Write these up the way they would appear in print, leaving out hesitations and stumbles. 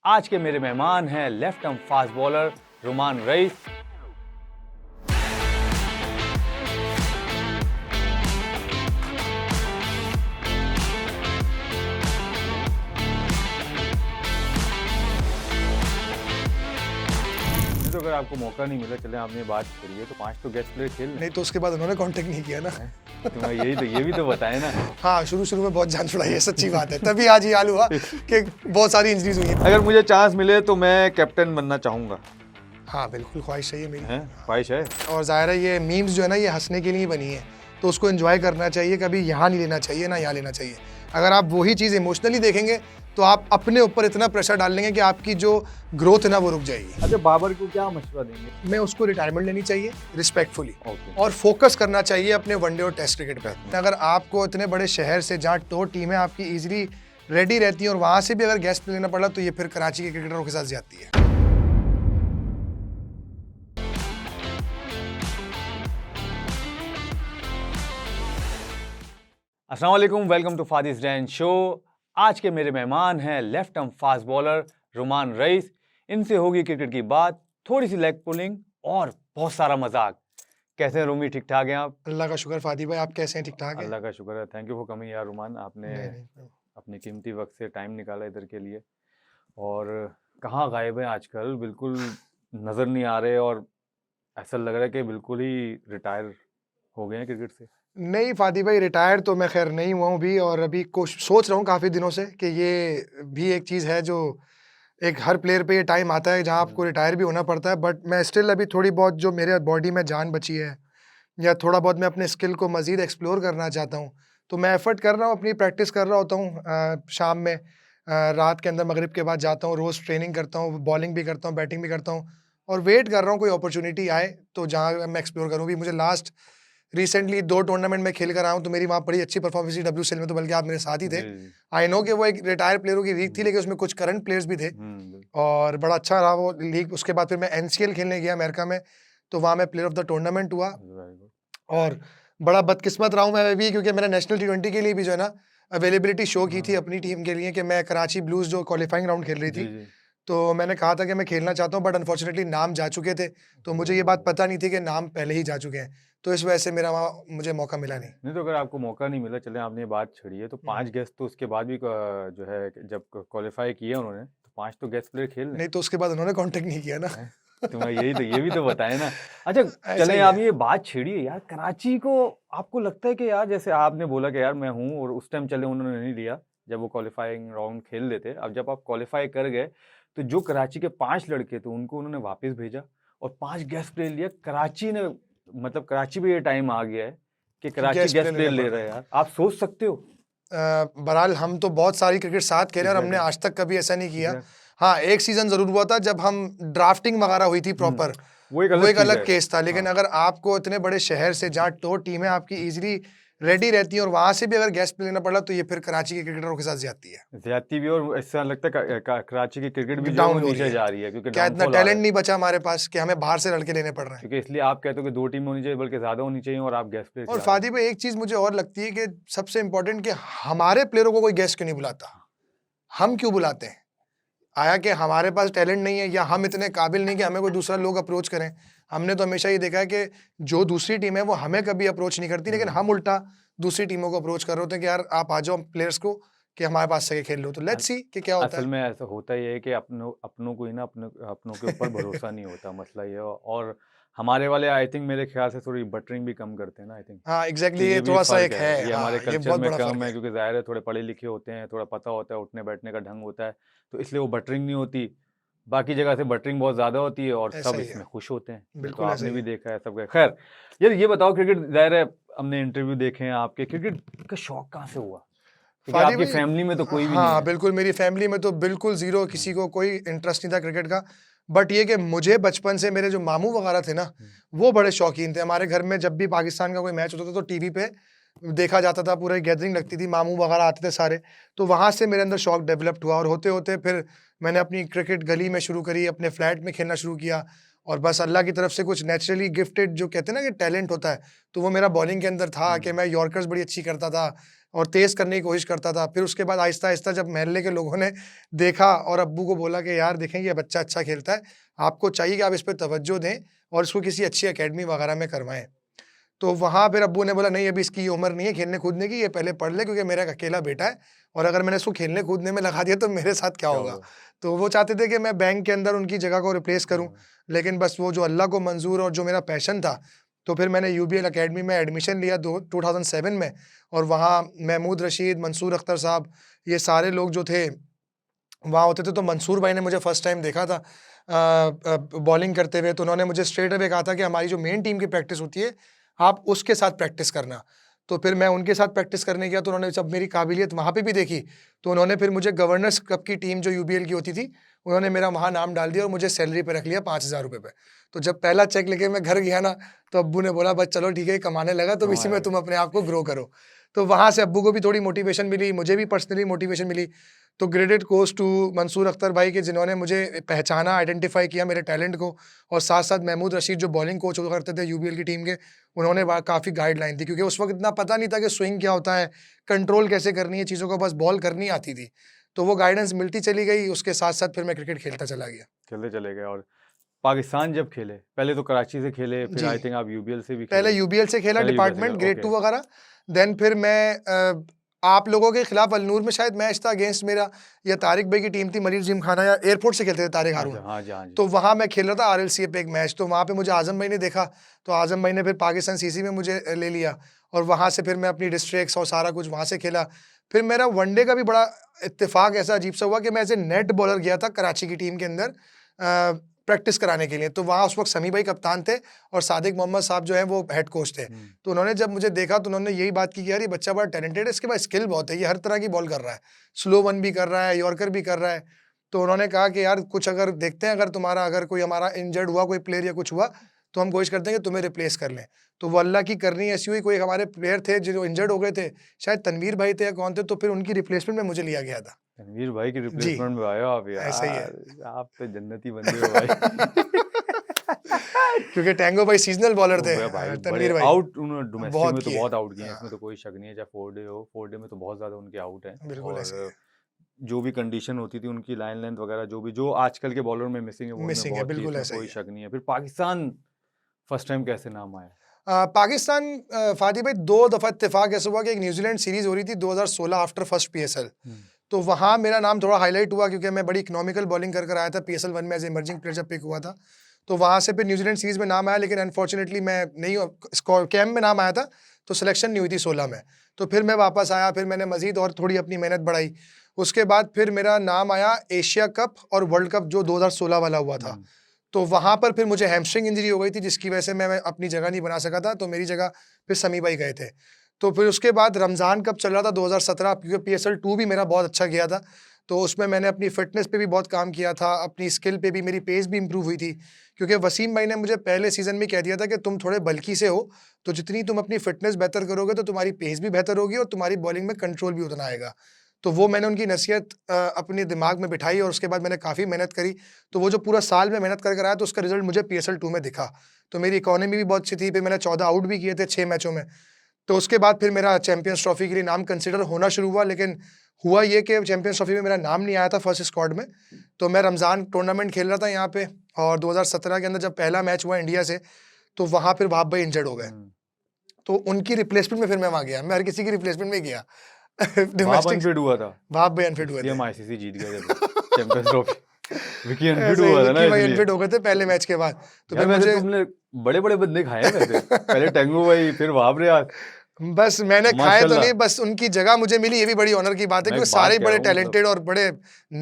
आज के मेरे मेहमान हैं left arm fast bowler रुमान rice. तो अगर आपको मौका नहीं मिला, चले आपने बात करी है, तो 5 तो गेस्ट प्लेयर खेल नहीं तो उसके बाद उन्होंने कांटेक्ट नहीं किया ना। तुम्हें ये भी तो बताए ना। हाँ, शुरू में बहुत जान छुड़ाई है, सच्ची बात है। तभी आज ये हाल हुआ कि बहुत सारी इंजरीज हुई हैं। अगर मुझे चांस मिले तो मैं कैप्टन बनना चाहूंगा। हाँ बिल्कुल, ख्वाहिश है ये मेरी। ख्वाहिश है। और जाहिर है ये मीम्स जो है ना, ये हंसने के लिए बनी है, तो उसको एंजॉय करना चाहिए। कभी यहाँ नहीं लेना चाहिए ना यहाँ लेना चाहिए। अगर आप वही चीज़ इमोशनली देखेंगे तो आप अपने ऊपर इतना प्रेशर डाल लेंगे कि आपकी जो ग्रोथ है ना वो रुक जाएगी। अच्छा, बाबर को क्या मशवरा देंगे? मैं उसको रिटायरमेंट लेनी चाहिए रिस्पेक्टफुली, और फोकस करना चाहिए अपने वनडे और टेस्ट क्रिकेट पे। अगर आपको इतने बड़े शहर से जहाँ टॉप टीम है आपकी इजीली रेडी रहती है, और वहाँ से भी अगर गेस्ट लेना पड़ा तो ये फिर कराची के क्रिकेटरों के साथ ज्यादती है। अस्सलाम वालेकुम, वेलकम टू फादिस डैन शो। आज के मेरे मेहमान हैं left arm fast bowler रुमान rice. इनसे होगी क्रिकेट की बात, थोड़ी सी लेग पुलिंग और बहुत सारा मजाक। कैसे हैं रूमी? ठीक ठाक हैं आप? अल्लाह का शुक्र। फादी भाई, आप कैसे हैं? ठीक ठाक हैं? अल्लाह का शुक्र है। थैंक यू फॉर कमिंग यार रुमान, आपने नहीं। अपने कीमती वक्त से टाइम निकाला इधर के लिए। और कहाँ गायब हैं आजकल, बिल्कुल नज़र नहीं आ रहे, और ऐसा लग रहा है कि बिल्कुल ही रिटायर हो गए हैं क्रिकेट से। नहीं फादी भाई, रिटायर तो मैं खैर नहीं हुआ हूँ भी, और अभी सोच रहा हूँ काफ़ी दिनों से कि ये भी एक चीज़ है जो एक हर प्लेयर पे ये टाइम आता है जहाँ आपको रिटायर भी होना पड़ता है। बट मैं स्टिल अभी थोड़ी बहुत जो मेरे बॉडी में जान बची है, या थोड़ा बहुत मैं अपने स्किल को मज़ीद एक्सप्लोर करना चाहता हूँ, तो मैं एफर्ट कर रहा हूँ, अपनी प्रैक्टिस कर रहा होता हूँ। शाम में रात के अंदर मगरिब के बाद जाता हूँ, रोज़ ट्रेनिंग करता हूँ, बॉलिंग भी करता हूँ, बैटिंग भी करता हूँ, और वेट कर रहा हूँ कोई अपॉर्चुनिटी आए तो जहाँ मैं एक्सप्लोर करूँ भी। मुझे लास्ट रिसेंटली 2 टूर्नामेंट में खेल कर आया हूँ, तो मेरी वहाँ बड़ी अच्छी परफॉर्मेंस थी WCL में, तो बल्कि आप मेरे साथ ही थे। आई नो कि वो एक रिटायर प्लेयरों की लीग थी, लेकिन उसमें कुछ करंट प्लेयर्स भी थे, और बड़ा अच्छा रहा वो लीग। उसके बाद फिर मैं NCL खेलने गया अमेरिका में, तो वहाँ मैं प्लेयर ऑफ द टूर्नामेंट हुआ, और बड़ा बदकिस्मत रहा हूँ मैं भी, क्योंकि मैंने नेशनल T20 के लिए भी जो है ना अवेलेबिलिटी शो की थी अपनी टीम के लिए, कि मैं कराची ब्लूज जो क्वालिफाइंग राउंड खेल रही थी, तो मैंने कहा था कि मैं खेलना चाहता हूँ, बट अनफॉर्चुनेटली नाम जा चुके थे, तो मुझे ये बात पता नहीं थी कि नाम पहले ही जा चुके हैं, तो इस वजह से मेरा वहाँ मुझे मौका मिला नहीं। तो अगर आपको मौका नहीं मिला, चले आपने बात छड़ी है, तो 5 गेस्ट तो उसके बाद भी जो है जब क्वालिफाई किया उन्होंने, तो 5 तो गेस्ट प्लेयर खेल नहीं तो उसके बाद उन्होंने कांटेक्ट नहीं किया ना। तुम्हें ये भी तो बताए ना। अच्छा चले, आप ये बात छेड़ी है यार, कराची को आपको लगता है कि यार, जैसे आपने बोला कि यार मैं हूँ, और उस टाइम चले उन्होंने नहीं लिया जब वो क्वालिफाइंग राउंड खेल लेते, अब जब आप क्वालिफाई कर गए तो जो कराची के 5 लड़के थे उनको उन्होंने वापस भेजा, और 5 गेस्ट प्लेयर लिया कराची ने। मतलब कराची पे ये टाइम आ गया है कि कराची गेस्ट प्लेयर ले रहे हैं यार, आप सोच सकते हो। बहरहाल हम तो बहुत सारी क्रिकेट साथ खेले, और हमने आज तक कभी ऐसा नहीं किया। हाँ, एक सीजन जरूर हुआ था जब हम ड्राफ्टिंग वगैरह हुई थी प्रॉपर, वो एक अलग केस था। लेकिन अगर आपको इतने बड़े शहर से जहाँ टॉप टीम है आपकी इजीली रेडी रहती है, और वहां से भी अगर गेस्ट लेना पड़ा, तो ये फिर कराची के क्रिकेटरों के साथ ज्यादती भी, और ऐसा लगता है कराची की क्रिकेट भी डाउन नीचे जा रही है, क्योंकि क्या इतना टैलेंट नहीं बचा हमारे पास कि हमें बाहर से लड़के लेने पड़ रहे हैं। क्योंकि इसलिए आप कहते हो कि 2 टीम होनी चाहिए, बल्कि ज्यादा होनी चाहिए, और आप गेस्ट प्लेयर। और फादी भाई, एक चीज मुझे और लगती है कि सबसे इंपॉर्टेंट, कि हमारे प्लेयरों को कोई गेस्ट क्यों नहीं बुलाता? हम क्यों बुलाते हैं? आया कि हमारे पास टैलेंट नहीं है, या हम इतने काबिल नहीं कि हमें कोई दूसरा लोग अप्रोच करें? हमने तो हमेशा ये देखा है कि जो दूसरी टीम है वो हमें कभी अप्रोच नहीं करती, लेकिन हम उल्टा दूसरी टीमों को अप्रोच कर रहे होते हैं कि यार आप आ जाओ प्लेयर्स को, कि हमारे पास से खेल लो। तो लेट्स सी कि क्या होता है। असल में ऐसा होता ही है कि अपनों को ही ना अपनों के ऊपर भरोसा नहीं होता, मसला ये है। और हमारे वाले आई थिंक, मेरे ख्याल से थोड़ी बटरिंग भी कम करते हैं ना, आई थिंक। हाँ एग्जैक्टली, ये थोड़ा सा एक है, ये हमारे ये कल्चर बहुत में बड़ा कम फर्क है, है। क्योंकि जाहिर है थोड़े पढ़े लिखे होते हैं, थोड़ा पता होता है, उठने बैठने का ढंग होता है, तो इसलिए वो बटरिंग नहीं होती। बाकी जगह से बटरिंग बहुत ज्यादा होती है, और सब इसमें खुश होते हैं। बिल्कुल, आपने भी देखा है सबका। खैर यार, ये बताओ, क्रिकेट जाहिर है हमने इंटरव्यू देखे हैं आपके, क्रिकेट का शौक कहाँ से हुआ? क्योंकि आपकी फैमिली में तो कोई भी नहीं है। बिल्कुल, मेरी फैमिली में तो बिल्कुल जीरो, किसी को कोई इंटरेस्ट नहीं था क्रिकेट का। बट ये कि मुझे बचपन से मेरे जो मामू वगैरह थे ना, वो बड़े शौकीन थे। हमारे घर में जब भी पाकिस्तान का कोई मैच होता था तो टीवी पे देखा जाता था, पूरी गैदरिंग लगती थी, मामू वगैरह आते थे सारे, तो वहाँ से मेरे अंदर शौक डेवलप्ड हुआ, और होते होते फिर मैंने अपनी क्रिकेट गली में शुरू करी, अपने फ्लैट में खेलना शुरू किया, और बस अल्लाह की तरफ से कुछ नेचुरली गिफ्टेड जो कहते हैं ना कि टैलेंट होता है, तो वो मेरा बॉलिंग के अंदर था कि मैं यॉर्कर्स बड़ी अच्छी करता था और तेज़ करने की कोशिश करता था। फिर उसके बाद आहिस्ता-आहिस्ता जब मोहल्ले के लोगों ने देखा और अब्बू को बोला कि यार देखें ये बच्चा अच्छा खेलता है, आपको चाहिए कि आप इस पे तवज्जो दें और इसको किसी अच्छी अकेडमी वगैरह में करवाएँ। तो वहाँ फिर अब्बू ने बोला नहीं अभी इसकी ये उम्र नहीं है खेलने-कूदने की, ये पहले पढ़ ले क्योंकि मेरा एक अकेला बेटा है और अगर मैंने इसको खेलने-कूदने में लगा दिया तो मेरे साथ क्या क्या होगा? होगा? तो वो चाहते थे कि मैं बैंक के अंदर उनकी जगह को रिप्लेस करूँ, हाँ, लेकिन बस वो जो अल्लाह को मंज़ूर और जो मेरा पैशन था, तो फिर मैंने यूबीएल अकेडमी में एडमिशन लिया दो 2007 में और वहाँ महमूद रशीद, मंसूर अख्तर साहब, ये सारे लोग जो थे, वहाँ होते थे। तो मंसूर भाई ने मुझे फर्स्ट टाइम देखा था बॉलिंग करते हुए, तो उन्होंने मुझे स्ट्रेट अवे कहा था कि हमारी जो मेन टीम की प्रैक्टिस होती है, आप उसके साथ प्रैक्टिस करना। तो फिर मैं उनके साथ प्रैक्टिस करने गया, तो उन्होंने जब मेरी काबिलियत वहाँ पे भी देखी, तो उन्होंने फिर मुझे गवर्नर्स कप की टीम जो यूबीएल की होती थी, उन्होंने मेरा वहाँ नाम डाल दिया और मुझे सैलरी पे रख लिया 5,000 रुपए पे। तो जब पहला चेक लेके मैं घर गया ना, तो अब्बू ने बोला बस चलो ठीक है, कमाने लगा, तो इसी कमाया में गया। तुम अपने आप को ग्रो करो। तो वहाँ से अब्बू को भी थोड़ी मोटिवेशन मिली, मुझे भी पर्सनली मोटिवेशन मिली। तो credit goes to Mansoor Akhtar भाई के जिन्होंने मुझे पहचाना, आइडेंटिफ़ाई किया मेरे टैलेंट को, और साथ-साथ महमूद रशीद जो बॉलिंग कोच हुआ करते थे यूबीएल की टीम के, उन्होंने वा काफ़ी गाइडलाइन दी क्योंकि उस वक़्त इतना पता नहीं था कि स्विंग क्या होता है, कंट्रोल कैसे करनी है चीज़ों को, बस बॉल करनी आती थी। तो वो गाइडेंस मिलती चली गई, उसके साथ-साथ फिर मैं क्रिकेट खेलता चला गया। खेलते चले गए और पाकिस्तान जब खेले, पहले तो कराची से खेले, फिर जी। आई थिंक आप यूबीएल से भी पहले खेले। यूबीएल से खेला पहले यूबीएल से डिपार्टमेंट खेला, ग्रेड ओके। 2 वगैरह, देन फिर मैं आप लोगों के खिलाफ अल्नूर में शायद मैच था अगेंस्ट मेरा, या तारिक भाई की टीम थी, मलिक जिमखाना, या एयरपोर्ट से खेलते थे तारिक अच्छा, हारून। हाँ जी, हाँ जी। तो वहाँ मैं खेल रहा था आरएलसीए पे एक मैच, तो वहाँ पे मुझे आज़म भाई ने देखा, तो आज़म भाई ने फिर पाकिस्तान सीसी में मुझे ले लिया और वहाँ से फिर मैं अपनी डिस्ट्रिक्ट्स और सारा कुछ वहाँ से खेला। फिर मेरा वनडे का भी बड़ा इत्तेफ़ाक ऐसा अजीब-सा हुआ कि मैं एज़ ए नेट बॉलर गया था कराची की टीम के अंदर प्रैक्टिस कराने के लिए। तो वहाँ उस वक़्त समी भाई कप्तान थे और सादिक मोहम्मद साहब जो हैं वो हेड कोच थे। तो उन्होंने जब मुझे देखा तो उन्होंने यही बात की कि यार ये बच्चा बड़ा टैलेंटेड है, इसके पास स्किल बहुत है, ये हर तरह की बॉल कर रहा है, स्लो वन भी कर रहा है, यॉर्कर भी कर रहा है। तो उन्होंने कहा कि यार कुछ अगर देखते हैं, अगर कोई हमारा इंजर्ड हुआ कोई प्लेयर या कुछ हुआ, तो हम कोशिश करते हैं कि तुम्हें रिप्लेस कर लें। तो वो अल्लाह की करनी ऐसी हुई, कोई हमारे प्लेयर थे जो इंजर्ड हो गए थे, शायद तनवीर भाई थे या कौन थे, तो फिर उनकी रिप्लेसमेंट में मुझे लिया गया था। तनवीर भाई की जी, रिप्लेसमेंट में आए हो आप ऐसा ही है। यार, आप तो जन्नती बंदे हो भाई। क्योंकि टैंगो भाई सीज़नल बॉलर तो थे, भाई बड़े तनवीर भाई। आउट उन्होंने डोमेस्टिक बहुत में तो किए। बहुत आउट किए हैं, इसमें तो हाँ, कोई शक नहीं है, चाहे 4 डे हो, 4 डे में तो बहुत ज़्यादा उनके आउट हैं। बिल्कुल ऐसा ही और है। जो भी कंडीशन होती थी उनकी लाइन लेंथ वगैरह जो आजकल के बॉलर में मिसिंग है वो उनमें मिसिंग है, बहुत थी, बिल्कुल इसमें ऐसा ही कोई है। शक नहीं है। फिर पाकिस्तान फर्स्ट टाइम कैसे नाम आया? पाकिस्तान फादी भाई 2 दफ़ा इत्तेफ़ाक ऐसा हुआ कि एक न्यूज़ीलैंड सीरीज़ हो रही थी 2016 आफ्टर फर्स्ट पीएसएल। तो वहाँ मेरा नाम थोड़ा हाईलाइट हुआ क्योंकि मैं बड़ी इकोनॉमिकल बॉलिंग कर कर आया था पीएसएल 1 में एज़ इमर्जिंग प्लेयर जब पिक हुआ था। तो वहाँ से फिर न्यूज़ीलैंड सीरीज़ में नाम आया, लेकिन अनफॉर्चुनेटली मैं नहीं कैंप में नाम आया था, तो सिलेक्शन नहीं हुई थी 16 में। तो फिर मैं वापस आया, फिर मैंने मज़ीद और थोड़ी अपनी मेहनत बढ़ाई। उसके बाद फिर मेरा नाम आया एशिया कप और वर्ल्ड कप जो 2016 वाला हुआ था। तो वहाँ पर फिर मुझे हैमस्ट्रिंग इंजरी हो गई थी, जिसकी वजह से मैं अपनी जगह नहीं बना सका था, तो मेरी जगह फिर समी भाई गए थे। तो फिर उसके बाद रमज़ान कप चल रहा था 2017, क्योंकि पीएसएल 2 भी मेरा बहुत अच्छा गया था, तो उसमें मैंने अपनी फ़िटनेस पे भी बहुत काम किया था, अपनी स्किल पे भी, मेरी पेस भी इम्प्रूव हुई थी। क्योंकि वसीम भाई ने मुझे पहले सीज़न में कह दिया था कि तुम थोड़े बल्की से हो, तो जितनी तुम अपनी फ़िटनेस बेहतर करोगे, तो तुम्हारी पेस भी बेहतर होगी और तुम्हारी बॉलिंग में कंट्रोल भी उतना आएगा। तो वो मैंने उनकी नसीहत अपने दिमाग में बिठाई और उसके बाद मैंने काफ़ी मेहनत करी। तो वो जो पूरा साल मैं मेहनत कर कर आया, तो उसका रिज़ल्ट मुझे पीएसएल 2 में दिखा। तो मेरी इकॉनमी भी बहुत अच्छी थी, फिर मैंने 14 आउट भी किए थे 6 मैचों में। तो उसके बाद फिर मेरा चैंपियंस ट्रॉफ़ी के लिए नाम कंसिडर होना शुरू हुआ, लेकिन हुआ ये कि चैंपियंस ट्रॉफ़ी में मेरा नाम नहीं आया था फर्स्ट स्क्वाड में। तो मैं रमज़ान टूर्नामेंट खेल रहा था यहाँ पे, और 2017 के अंदर जब पहला मैच हुआ इंडिया से, तो वहाँ फिर वहाब भाई इंजर्ड हो गए। तो उनकी रिप्लेसमेंट में फिर मैं वहाँ गया, मैं हर किसी की रिप्लेसमेंट में गया। वहाब डोमेस्टिक अनफिट हुआ था, वहाब भाई अनफिट हुए इसलिए थे। हम आईसीसी जीत गए थे चैंपियंस ट्रॉफी। विकी अनफिट ऐसे ही हुआ था ना विक्की भाई इसलिए। अनफिट हो गए थे पहले मैच के बाद। तो यार फिर वैसे मुझे तुमने बड़े बड़े बंदे खाए हैं वैसे, पहले टेंगू भाई, फिर वहाब रियाज, बस मैंने खाए तो माशाल्लाह। नहीं, बस उनकी जगह मुझे मिली, ये भी बड़ी ऑनर की बात है, मैं क्योंकि एक बात सारे कह बड़े रहा हूँ, मतलब टैलेंटेड और बड़े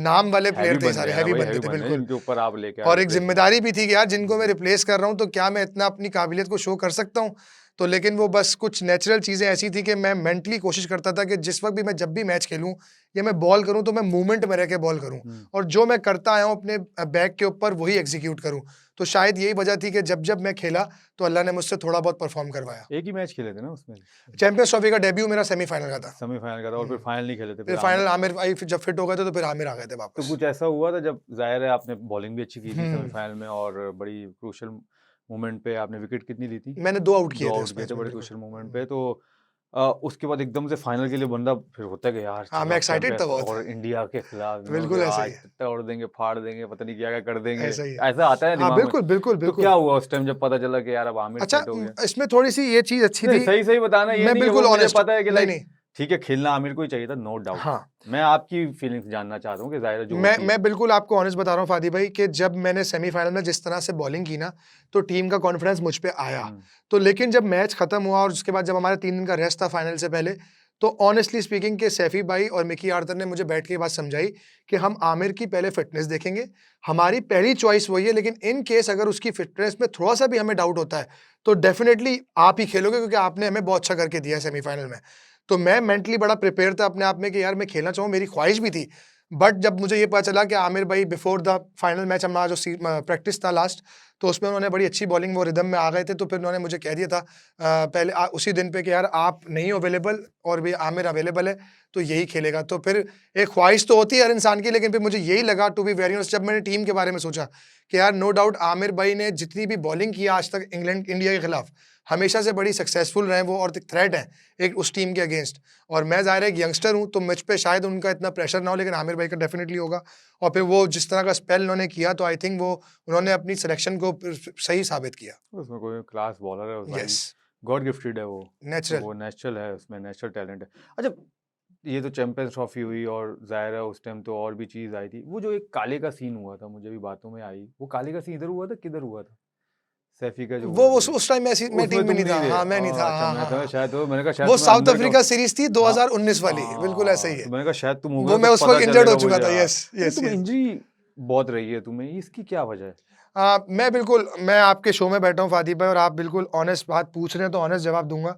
नाम वाले हैवी प्लेयर थे, बंदे सारे हैं ना हैवी भाई, बंदे हैवी थे, बंदे हैं बिल्कुल। जिनके ऊपर आप लेके आए और एक रिप्लेसमेंट। जिम्मेदारी भी थी कि यार जिनको मैं रिप्लेस कर रहा हूँ, तो क्या मैं इतना अपनी काबिलियत को शो कर सकता हूँ? तो लेकिन वो बस कुछ नेचुरल चीज़ें ऐसी थी कि मैं मेंटली कोशिश करता था कि जिस वक्त भी मैं जब भी मैच खेलूं या मैं बॉल करूं तो मैं मूवमेंट में रह के बॉल करूं और जो मैं करता आया हूं अपने बैक के ऊपर वही एग्जीक्यूट करूं। तो शायद यही वजह थी कि जब जब मैं खेला तो अल्लाह ने मुझसे थोड़ा बहुत परफॉर्म करवाया। एक ही मैच खेले थे ना उसमें? चैंपियंस ट्रॉफी का डेब्यू मेरा सेमीफाइनल का था। सेमीफाइनल का था और फिर फाइनल नहीं खेले थे, फिर फाइनल आमिर भाई जब फिट हो गए थे तो फिर आमिर आ गए थे तो वापस। कुछ ऐसा हुआ था जब, जाहिर है आपने बॉलिंग भी अच्छी की थी हम्म। सेमीफाइनल में और बड़ी क्रूशियल मोमेंट पे आपने विकेट कितनी ली थी? मैंने 2 आउट किए 2 थे आउट उस किए मैच थे में बड़े बिल्कुल। क्रूशियल मोमेंट पे। तो उसके बाद एकदम से फाइनल के लिए बंदा फिर होता है कि यार हाँ, चलो मैं अब एक्साइटेड था चैंपियंस बहुत। और इंडिया के खिलाफ कि बिल्कुल ऐसा ही आज है, तोड़ देंगे, फाड़ देंगे, पता नहीं क्या-क्या कर देंगे। ऐसा ही है। ऐसा आता है हाँ, दिमाग में। बिल्कुल, बिल्कुल, तो क्या बिल्कुल। हुआ उस टाइम जब पता चला कि यार अब आमिर अच्छा सेट हो गया? इसमें थोड़ी-सी ये चीज़ अच्छी नहीं, थी, सही-सही बताना, ये मैं नहीं कि बिल्कुल वो मुझे ऑनेस्ट पता है कि नहीं, लाइक नहीं। ठीक है, खेलना आमिर को ही चाहिए था, नो डाउट। हाँ, मैं आपकी फीलिंग्स जानना चाहता हूँ कि ज़ाहिर है जो मैं होती है। मैं बिल्कुल आपको ऑनेस्ट बता रहा हूँ फादी भाई कि जब मैंने सेमीफाइनल में जिस तरह से बॉलिंग की ना, तो टीम का कॉन्फिडेंस मुझ पे आया। हुँ, तो लेकिन जब मैच खत्म हुआ और उसके बाद जब हमारे 3 दिन का रेस्ट था फाइनल से पहले, तो ऑनेस्टली स्पीकिंग कि सैफी भाई और मिकी आर्थर ने मुझे बैठ के ये बात समझाई कि हम आमिर की पहले फिटनेस देखेंगे। हमारी पहली चॉइस वही है, लेकिन इन केस अगर उसकी फिटनेस में थोड़ा-सा भी हमें डाउट होता है, तो डेफिनिटली आप ही खेलोगे क्योंकि आपने हमें बहुत अच्छा करके दिया है सेमीफाइनल में। तो मैं मेंटली बड़ा प्रिपेयर था अपने आप में कि यार मैं खेलना चाहूँ, मेरी ख्वाहिश भी थी। बट जब मुझे ये पता चला कि आमिर भाई बिफोर द फाइनल मैच हमारा जो प्रैक्टिस था लास्ट, तो उसमें उन्होंने बड़ी अच्छी बॉलिंग, वो रिदम में आ गए थे, तो फिर उन्होंने मुझे कह दिया था पहले उसी दिन पे कि यार आप नहीं हो अवेलेबल और भी आमिर अवेलेबल है, तो यही खेलेगा। तो फिर एक ख्वाहिश तो होती है हर इंसान की, लेकिन फिर मुझे यही लगा टू बी वेरी ऑनेस्ट जब मैंने टीम के बारे में सोचा कि यार नो डाउट आमिर भाई ने जितनी भी बॉलिंग की आज तक इंग्लैंड इंडिया के खिलाफ हमेशा से बड़ी सक्सेसफुल रहे वो और थ्रेट है एक उस टीम के अगेंस्ट। और मैं ज़ाहिर है एक यंगस्टर हूँ तो मुझ पे शायद उनका इतना प्रेशर ना हो, लेकिन आमिर भाई का डेफिनेटली होगा। और फिर वो जिस तरह का स्पेल उन्होंने किया तो आई थिंक वो उन्होंने अपनी सिलेक्शन को सही साबित किया। उसमें कोई क्लास बॉलर है भाई, यस, गॉड गिफ्टेड है वो। तो नेचुरल। वो नेचुरल है, उसमें नेचुरल टैलेंट है। अच्छा, ये तो चैंपियंस ट्रॉफी हुई और ज़ाहिर है उस टाइम तो और भी चीज़ आई थी। वो जो एक काले का सीन हुआ था, मुझे भी बातों में आई, वो काले का सीन इधर हुआ था, किधर हुआ था? सैफी का जो वो हुआ था? उस टाइम मैं टीम उसमें में तुम नहीं था। नहीं थे? हाँ, मैं नहीं था। अच्छा, हाँ, मैं हाँ, समझा हाँ। शायद वो, मैंने कहा शायद वो तुम्हें साउथ अंदर का। अफ्रीका सीरीज थी हाँ, 2019 वाली, बिल्कुल ऐसा ही तो है। मैंने कहा शायद तुम हो वो गए मैं तो उस पता वक्त इंजर्ड चलेगा हो चुका मुझे। था। हाँ, यस, लेकिन यस, तुम्हें यस। इंजरी बहुत रही है तुम्हें, इसकी क्या वजह है? मैं आपके शो में बैठा हूँ फादी भाई और आप बिल्कुल ऑनेस्ट बात पूछ रहे हैं तो ऑनेस्ट जवाब दूंगा।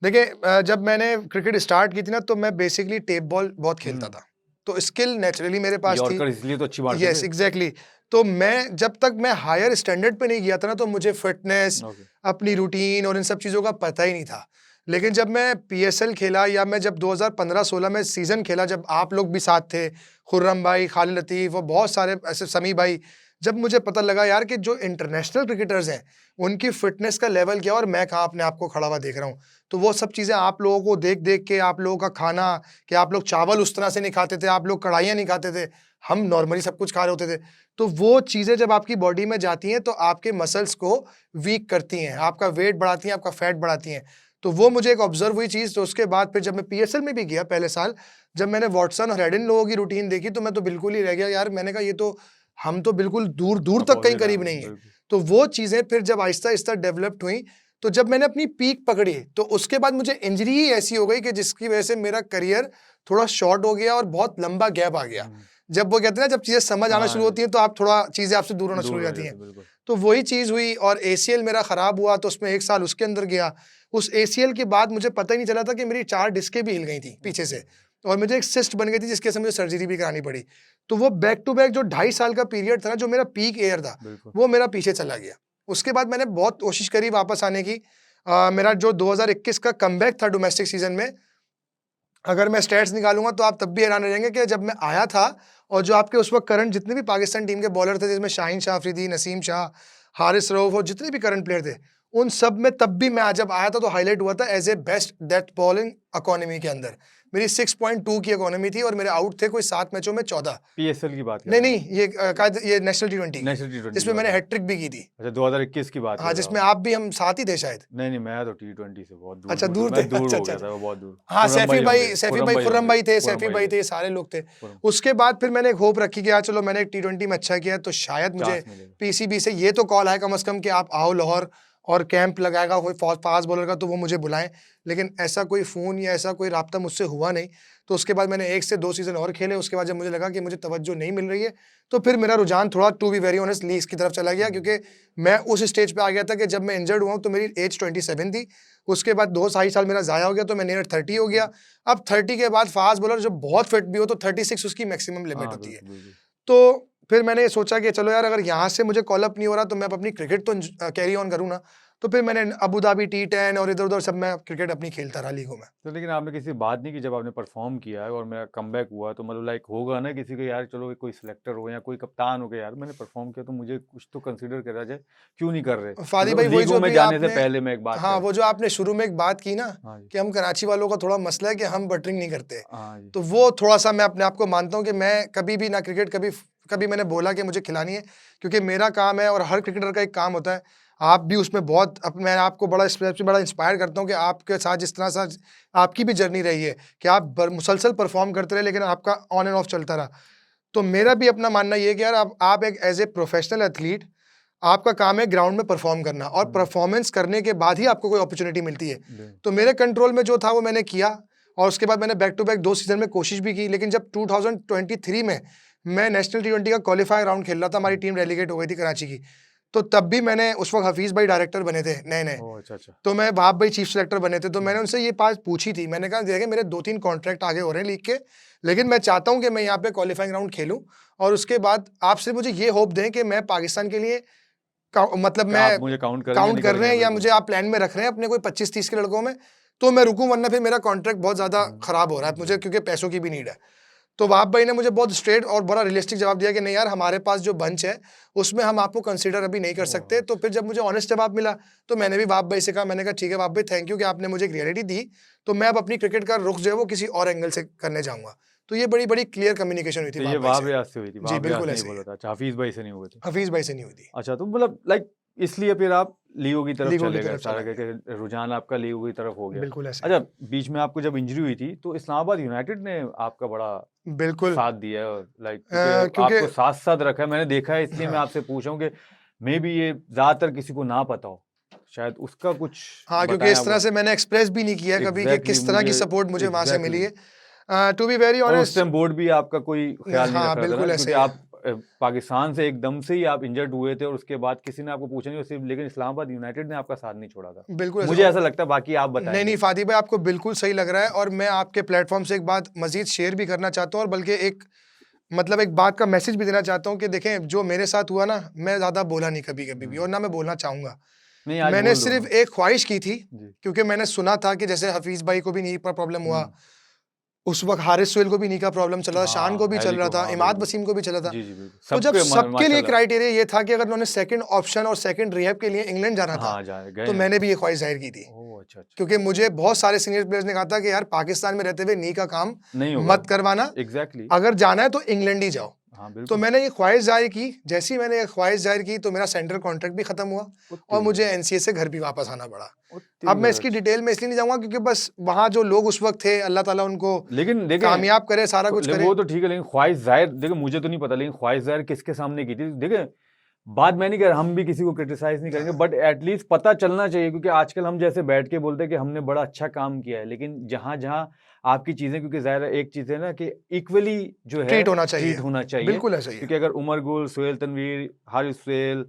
देखिए जब मैंने क्रिकेट स्टार्ट की थी ना तो मैं बेसिकली टेप बॉल बहुत खेलता था, तो स्किल नेचुरली मेरे पास थी। यॉर्कर इसलिए तो अच्छी मारते यस, थे। एग्जैक्टली। तो मैं जब तक मैं हायर स्टैंडर्ड पे नहीं गया था ना तो मुझे फिटनेस, ओके। अपनी रूटीन और इन सब चीज़ों का पता ही नहीं था। लेकिन जब मैं पीएसएल खेला या मैं जब 2015-16 में सीज़न खेला, जब आप लोग भी साथ थे, खुर्रम भाई, खालिद लतीफ़ और बहुत सारे ऐसे समी भाई, जब मुझे पता लगा यार कि जो इंटरनेशनल क्रिकेटर्स हैं, उनकी फिटनेस का लेवल क्या है और मैं कहाँ अपने आप को खड़ा हुआ देख रहा हूँ। तो वो सब चीज़ें आप लोगों को देख-देख के, आप लोगों का खाना, कि आप लोग चावल उस तरह से नहीं खाते थे, आप लोग कढ़ाइयाँ नहीं खाते थे, हम नॉर्मली सब कुछ खा रहे होते थे। तो वो चीज़ें जब आपकी बॉडी में जाती हैं तो आपके मसल्स को वीक करती हैं, आपका वेट बढ़ाती हैं, आपका फैट बढ़ाती हैं। तो वो मुझे एक ऑब्जर्व हुई चीज़। तो उसके बाद फिर जब मैं पीएसएल में भी गया पहले साल, जब मैंने वॉटसन और हेडन लोगों की रूटीन देखी तो मैं तो बिल्कुल ही रह गया यार। मैंने कहा ये तो हम तो बिल्कुल दूर-दूर तक कहीं अपोजिट करीब है, नहीं है। बिल्कुल। तो वो चीज़ें फिर जब आहिस्ता-आहिस्ता डेवलप्ड हुई, तो जब मैंने अपनी पीक पकड़ी, तो उसके बाद मुझे इंजरी ही ऐसी हो गई कि जिसकी वजह से मेरा करियर थोड़ा शॉर्ट हो गया और बहुत लंबा गैप आ गया। जब वो कहते हैं ना जब चीज़ें समझ आना शुरू हाँ, होती हैं तो आप थोड़ा चीज़ें आपसे दूर होना शुरू दूर हो रह जाती हैं। जाते, बिल्कुल। तो वही चीज़ हुई और एसीएल मेरा खराब हुआ तो उसमें 1 साल उसके अंदर गया। उस एसीएल के बाद मुझे पता ही नहीं चला था कि मेरी 4 डिस्कें भी हिल गई थी पीछे से और मुझे एक सिस्ट बन गई थी जिसकी वजह से मुझे सर्जरी भी करानी पड़ी। तो वो बैक टू बैक जो 2.5 साल का पीरियड था ना, जो मेरा पीक ईयर था, बिल्कुल। वो मेरा पीछे चला गया। उसके बाद मैंने बहुत कोशिश करी वापस आने की। मेरा जो 2021 का कमबैक था डोमेस्टिक सीज़न में, अगर मैं स्टैट्स निकालूँगा तो आप तब भी हैरान रह जाएँगे कि जब मैं आया था और जो आपके उस वक़्त करंट जितने भी पाकिस्तान टीम के बॉलर थे, जिसमें शाहीन शाह अफरीदी, नसीम शाह, हारिस रऊफ़ और जितने भी करंट प्लेयर थे, उन सब में तब भी मैं जब आया था तो हाइलाइट हुआ था as a best death bowling economy के अंदर। मेरी 6.2 की इकोनॉमी थी और मेरे आउट थे कोई 7 मैचों में 14। पीएसएल की बात कर नहीं, रहे हैं नहीं, ये नेशनल टी20 की, नेशनल टी20 की जिसमें बात मैंने कर रहे हैं। हैट्रिक भी की थी। अच्छा, 2021 की बात कर हाँ, रहे हो जिसमें आप। आप भी हम साथ ही थे शायद। नहीं, मैं तो टी20 से बहुत दूर अच्छा, दूर दूर था। थे। मैं दूर अच्छा, हो अच्छा, गया अच्छा। था, वो बहुत दूर। हाँ, खुर्रम सैफी भाई होंगे, खुर्रम भाई थे, खुर्रम सैफी भाई थे, सारे लोग थे। खुर्रम। उसके बाद फिर मैंने एक होप रखी कि यार चलो मैंने टी20 में अच्छा किया तो शायद मुझे चांस मिलेगा। पीसीबी से ये तो कॉल आए कम से कम कि आप आओ लाहौर और कैंप लगाएगा कोई फास्ट बॉलर का तो वो मुझे बुलाएं, लेकिन ऐसा कोई फ़ोन या ऐसा कोई राब्ता मुझसे हुआ नहीं। तो उसके बाद मैंने 1 से 2 सीज़न और खेले, उसके बाद जब मुझे लगा कि मुझे तवज्जो नहीं मिल रही है, तो फिर मेरा रुझान थोड़ा to be very honest leagues की तरफ चला गया, क्योंकि मैं उस स्टेज पे आ गया था कि जब मैं इंजर्ड हुआ हूँ तो मेरी एज 27 थी। उसके बाद 2 ढाई साल मेरा ज़ाया हो गया तो मैं नियर 30 हो गया। अब 30 के बाद फास्ट बॉलर जब बहुत फिट भी हो तो 36 उसकी मैक्सिमम लिमिट हाँ, होती है। बिल्कुल, बिल्कुल। तो फिर मैंने ये सोचा कि चलो यार, अगर यहाँ से मुझे कॉल अप नहीं हो रहा तो मैं अब अपनी क्रिकेट तो कैरी ऑन करूँ ना। तो फिर मैंने अबू धाबी T10 और इधर-उधर सब मैं क्रिकेट अपनी खेलता रहा लीगों में। तो लेकिन आपने किसी से बात नहीं की जब आपने परफॉर्म किया है और मेरा कमबैक हुआ, तो मतलब लाइक होगा ना किसी को यार, चलो कोई सिलेक्टर हो या कोई कप्तान हो गया, यार मैंने परफॉर्म किया तो मुझे कुछ तो कंसीडर करा जाए, क्यों नहीं कर रहे? फादी मतलब भाई वही लीगों जो में अभी जाने से आपने पहले मैं एक बात हाँ, कर वो जो आपने शुरू में एक बात की ना हाँ जी, कि हम कराची वालों का थोड़ा मसला है कि हम बटरिंग नहीं करते। हाँ जी, तो वो थोड़ा-सा मैं अपने आप को मानता हूँ कि मैं कभी भी ना क्रिकेट कभी मैंने बोला कि मुझे खिलानी है, क्योंकि मेरा काम है और हर क्रिकेटर का एक काम होता है। आप भी उसमें बहुत मैं आपको सबसे बड़ा इंस्पायर करता हूँ कि आपके साथ जिस तरह से आपकी भी जर्नी रही है कि आप मुसलसल परफॉर्म करते रहे, लेकिन आपका ऑन एंड ऑफ चलता रहा। तो मेरा भी अपना मानना ये है कि यार आप एक एज़ ए प्रोफेशनल एथलीट, आपका काम है ग्राउंड में परफॉर्म करना और परफॉर्मेंस करने के बाद ही आपको कोई अपॉर्चुनिटी मिलती है। तो मेरे कंट्रोल में जो था वो मैंने किया और उसके बाद मैंने बैक टू बैक 2 सीज़न में कोशिश भी की, लेकिन जब 2023 में मैं नेशनल T20 का क्वालीफायर राउंड खेल रहा था, हमारी टीम रेलीगेट हो गई थी कराची की। तो तब भी मैंने उस वक़्त हफ़ीज़ भाई डायरेक्टर बने थे नए-नए। ओह अच्छा, अच्छा, तो मैं वहाब भाई चीफ सेलेक्टर बने थे, तो मैंने उनसे ये बात पूछी थी। मैंने कहा देखिए मेरे 2-3 कॉन्ट्रैक्ट आगे हो रहे हैं लीग के, लेकिन मैं चाहता हूँ कि मैं यहाँ पे क्वालीफाइंग राउंड खेलूँ और उसके बाद आप सिर्फ़ मुझे ये होप दें कि मैं पाकिस्तान के लिए मतलब कि मैं आप मुझे काउंट करेंगे काउंट नहीं कर रहे करेंगे, हैं या बिल्कुल। मुझे आप प्लान में रख रहे हैं अपने कोई 25-30 के लड़कों में, तो मैं रुकूँ, वरना फिर मेरा कॉन्ट्रैक्ट बहुत ज़्यादा खराब हो रहा है मुझे, क्योंकि पैसों की भी नीड है। तो वहाब भाई ने मुझे बहुत स्ट्रेट और बड़ा रियलिस्टिक जवाब दिया कि नहीं यार, हमारे पास जो बंच है उसमें हम आपको कंसीडर अभी नहीं कर ओह सकते। तो फिर जब मुझे ऑनेस्ट जवाब मिला तो मैंने भी वहाब भाई से कहा, मैंने कहा ठीक है वहाब भाई, थैंक यू कि आपने मुझे एक रियलिटी दी, तो मैं अब अपनी क्रिकेट का रुख जो है वो किसी और एंगल से करने जाऊंगा। तो ये बड़ी बड़ी क्लियर कम्युनिकेशन हुई थी तो ये वहाब भाई वहाब से। रियाज से हुई थी, जी वहाब रियाज बिल्कुल ने ही ऐसे ही बोला है। था, अच्छा हफीज भाई से नहीं हुए थे। हफीज भाई से नहीं हुई थी, अच्छा, तो मतलब लाइक इसलिए फिर आप लीगों की तरफ लीगों की चले गए, तरफ चला सारा गया। करके रुझान आपका लीगों की तरफ हो गया। बिल्कुल ऐसे ही अच्छा, है। बीच में आपको जब इंजरी हुई थी तो इस्लामाबाद यूनाइटेड ने आपका बड़ा बिल्कुल साथ दिया है, लाइक क्योंकि क्योंकि आपको साथ साथ रखा है, मैंने देखा है, इसलिए मैं हाँ आपसे पूछा हूँ कि मे बी ये ज्यादातर किसी को ना पता हो, शायद उसका कुछ हाँ, क्योंकि बताएं इस तरह आप। से मैंने एक्सप्रेस भी नहीं किया कभी कि एग्जैक्टली किस तरह की मुझे सपोर्ट मुझे वहां से मिली एग्जैक्टली है। टू बी वेरी और उस ऑनेस्ट, टाइम बोर्ड भी आपका कोई ख्याल नहीं रख हाँ रहा था ना, बिल्कुल ऐसे क्योंकि ही है। आप पाकिस्तान से एकदम से ही आप इंजर्ड हुए थे और उसके बाद किसी ने आपको पूछा नहीं, और सिर्फ लेकिन इस्लामाबाद यूनाइटेड ने आपका साथ नहीं छोड़ा था, बिल्कुल ऐसे मुझे ऐसा लगता है, बाकी आप नहीं बताएंगे। नहीं फादी भाई, आपको बिल्कुल सही लग रहा है और मैं आपके प्लेटफॉर्म से एक बात मजीद शेयर भी करना चाहता हूँ और बल्कि एक मतलब एक बात का मैसेज भी देना चाहता हूँ कि देखें जो मेरे साथ हुआ ना, मैं ज़्यादा बोला नहीं कभी कभी भी और ना मैं बोलना चाहूँगा। नहीं, आज मैंने बोल दो सिर्फ ना। एक ख्वाहिश की थी, जी। क्योंकि मैंने सुना था कि जैसे हफीज़ भाई को भी नी पर प्रॉब्लम हुआ, हम्म। उस वक़्त हारिस सोहेल को भी नी का प्रॉब्लम चल रहा था, शान को हाँ, भी चल हैरी रहा को, था, हाँ इमाद बिल्कुल। वसीम को भी चला था। जी जी बिल्कुल, तो जब सबके सबके लिए माशाल्लाह। क्राइटेरिया ये था कि अगर उन्होंने सेकंड ऑप्शन और सेकंड रिहैब के लिए इंग्लैंड जाना था, हाँ, जाए गए तो हैं। मैंने भी ये ख्वाहिश ज़ाहिर की थी। ओह अच्छा अच्छा। क्योंकि मुझे बहुत सारे सीनियर प्लेयर्स ने कहा था कि यार पाकिस्तान में रहते हुए नी का काम नहीं होगा। मत करवाना, एग्जैक्टली। अगर जाना है तो इंग्लैंड ही जाओ। हाँ तो बिल्कुल। मैंने ये ख्वाहिश ज़ाहिर की, जैसे ही मैंने ये ख्वाहिश ज़ाहिर की तो मेरा सेंट्रल कॉन्ट्रैक्ट भी ख़त्म हुआ ओ और तेरी मुझे गरज, एनसीए से घर भी वापस आना पड़ा। ओ अब तेरी मैं इसकी गरज। डिटेल में इसलिए नहीं जाऊँगा क्योंकि बस वहाँ जो लोग उस वक़्त थे, अल्लाह ताला उनको लेकिन देखें, कामयाब करे, सारा कुछ करे। वो तो ठीक है, लेकिन ख्वाहिश जाहिर, देखिए मुझे तो नहीं पता, लेकिन ख्वाहिश जाहिर किसके सामने की थी, देखें बात मैं नहीं कर रहा, हम भी किसी को क्रिटिसाइज नहीं करेंगे, बट एटलीस्ट पता चलना चाहिए, क्योंकि आजकल हम जैसे बैठ के बोलते हैं कि हमने बड़ा अच्छा काम किया है, लेकिन जहां जहां आपकी चीजें, क्योंकि जाहिर है एक चीज है ना कि इक्वली जो है ट्रीट होना चाहिए। ट्रीट होना चाहिए, बिल्कुल ऐसा ही है। क्योंकि अगर उमर गुल, सुहेल तनवीर, हारिस सुहेल,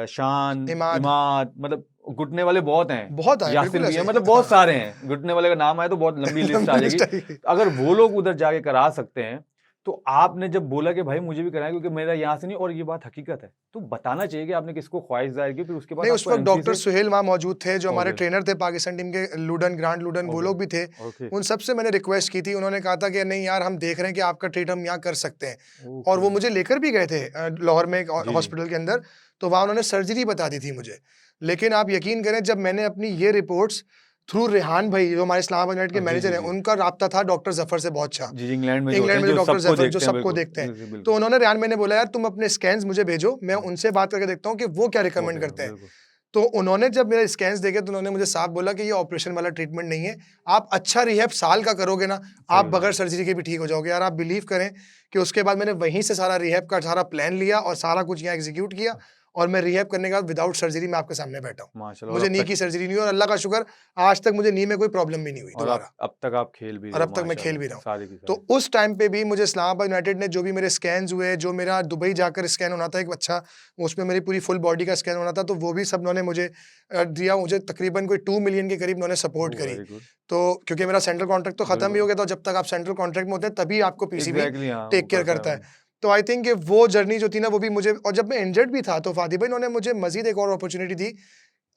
शान, इमाद इमाद, मतलब घुटने वाले बहुत हैं, बहुत आए, यासिर बिल्कुल भी है, ऐसे ही मतलब है। बहुत हाँ, सारे हैं, घुटने वाले का नाम आए तो बहुत लंबी लिस्ट आ लंबी जाएगी। लिस्ट आएगी। अगर वो लोग उधर जाके करा सकते हैं, तो आपने जब बोला कि भाई मुझे भी कराएं क्योंकि मेरा यहाँ से नहीं, और ये बात हकीकत है, तो बताना चाहिए कि आपने किसको ख्वाहिश जाहिर की, फिर उसके बाद नहीं, उस आपको वक़्त एमसी डॉक्टर से। सुहेल वहाँ मौजूद थे, जो हमारे ओके ट्रेनर थे पाकिस्तान टीम के, लूडन, ग्रांट लूडन, वो ओके लोग भी थे। ओके उन सब से मैंने रिक्वेस्ट की थी, उन्होंने कहा था कि नहीं यार, हम देख रहे हैं कि आपका ट्रीट हम यहाँ कर सकते हैं। और ओके। वो मुझे लेकर भी गए थे लाहौर में एक जी जी। हॉस्पिटल के अंदर, तो वहाँ उन्होंने सर्जरी बता दी थी मुझे। लेकिन आप यकीन करें, जब मैंने अपनी ये रिपोर्ट्स थ्रू रेहान भाई, जो हमारे इस्लामाबाद यूनाइटेड के जी मैनेजर जी हैं, जी उनका राब्ता था डॉक्टर जफर से बहुत अच्छा। जी जी, इंग्लैंड में जो होते इंग्लैंड हैं, में जो जो डॉक्टर सबको जफर जो देखते हैं, सबको बिल्कुल देखते हैं, बिल्कुल तो बिल्कुल। उन्होंने रेहान मैंने बोला यार तुम अपने स्कैन्स मुझे भेजो, मैं उनसे बात करके देखता हूँ कि वो क्या वो रिकमेंड क्या करते हैं। बिल्कुल। तो उन्होंने जब मेरे स्कैन्स देखे तो उन्होंने मुझे साफ बोला कि ये ऑपरेशन वाला ट्रीटमेंट नहीं है, आप अच्छा रिहैब साल का करोगे ना, आप सही बगैर बात है। सर्जरी के भी ठीक हो जाओगे। यार आप बिलीव करें कि उसके बाद मैंने वहीं से सारा रिहैब का सारा प्लान लिया और सारा कुछ यहाँ एग्जीक्यूट किया और मैं रिहैब करने के बाद विदाउट सर्जरी मैं आपके सामने बैठा हूँ। माशाल्लाह। और मुझे अब नी तक की सर्जरी नहीं हुई और अल्लाह का शुक्र आज तक मुझे नी में कोई प्रॉब्लम भी नहीं हुई और दोबारा, अब तक आप खेल भी और रहे हो अब तक मैं खेल माशाल्लाह, भी रहा हूँ। सारी की तो सारी। उस टाइम पे भी मुझे इस्लामाबाद यूनाइटेड ने जो भी मेरे स्कैन्स हुए, जो मेरा दुबई जाकर स्कैन होना था एक अच्छा, उसमें मेरी पूरी फुल बॉडी का स्कैन होना था, तो वो भी सब उन्होंने मुझे दिया। मुझे तकरीबन कोई 2 मिलियन के करीब उन्होंने सपोर्ट ओह करी। Very good. तो क्योंकि मेरा सेंट्रल कॉन्ट्रैक्ट तो खत्म ही हो बिल्कुल। गया था, जब तक आप सेंट्रल कॉन्ट्रैक्ट में होते हैं तभी आपको पीसीबी एग्ज़ैक्टली हाँ, वो टेक केयर करता है करता है। वो। तो आई थिंक कि वो जर्नी जो थी ना वो भी मुझे, और जब मैं इंजर्ड भी था तो फादी भाई उन्होंने मुझे मज़ीद एक और अपॉर्चुनिटी दी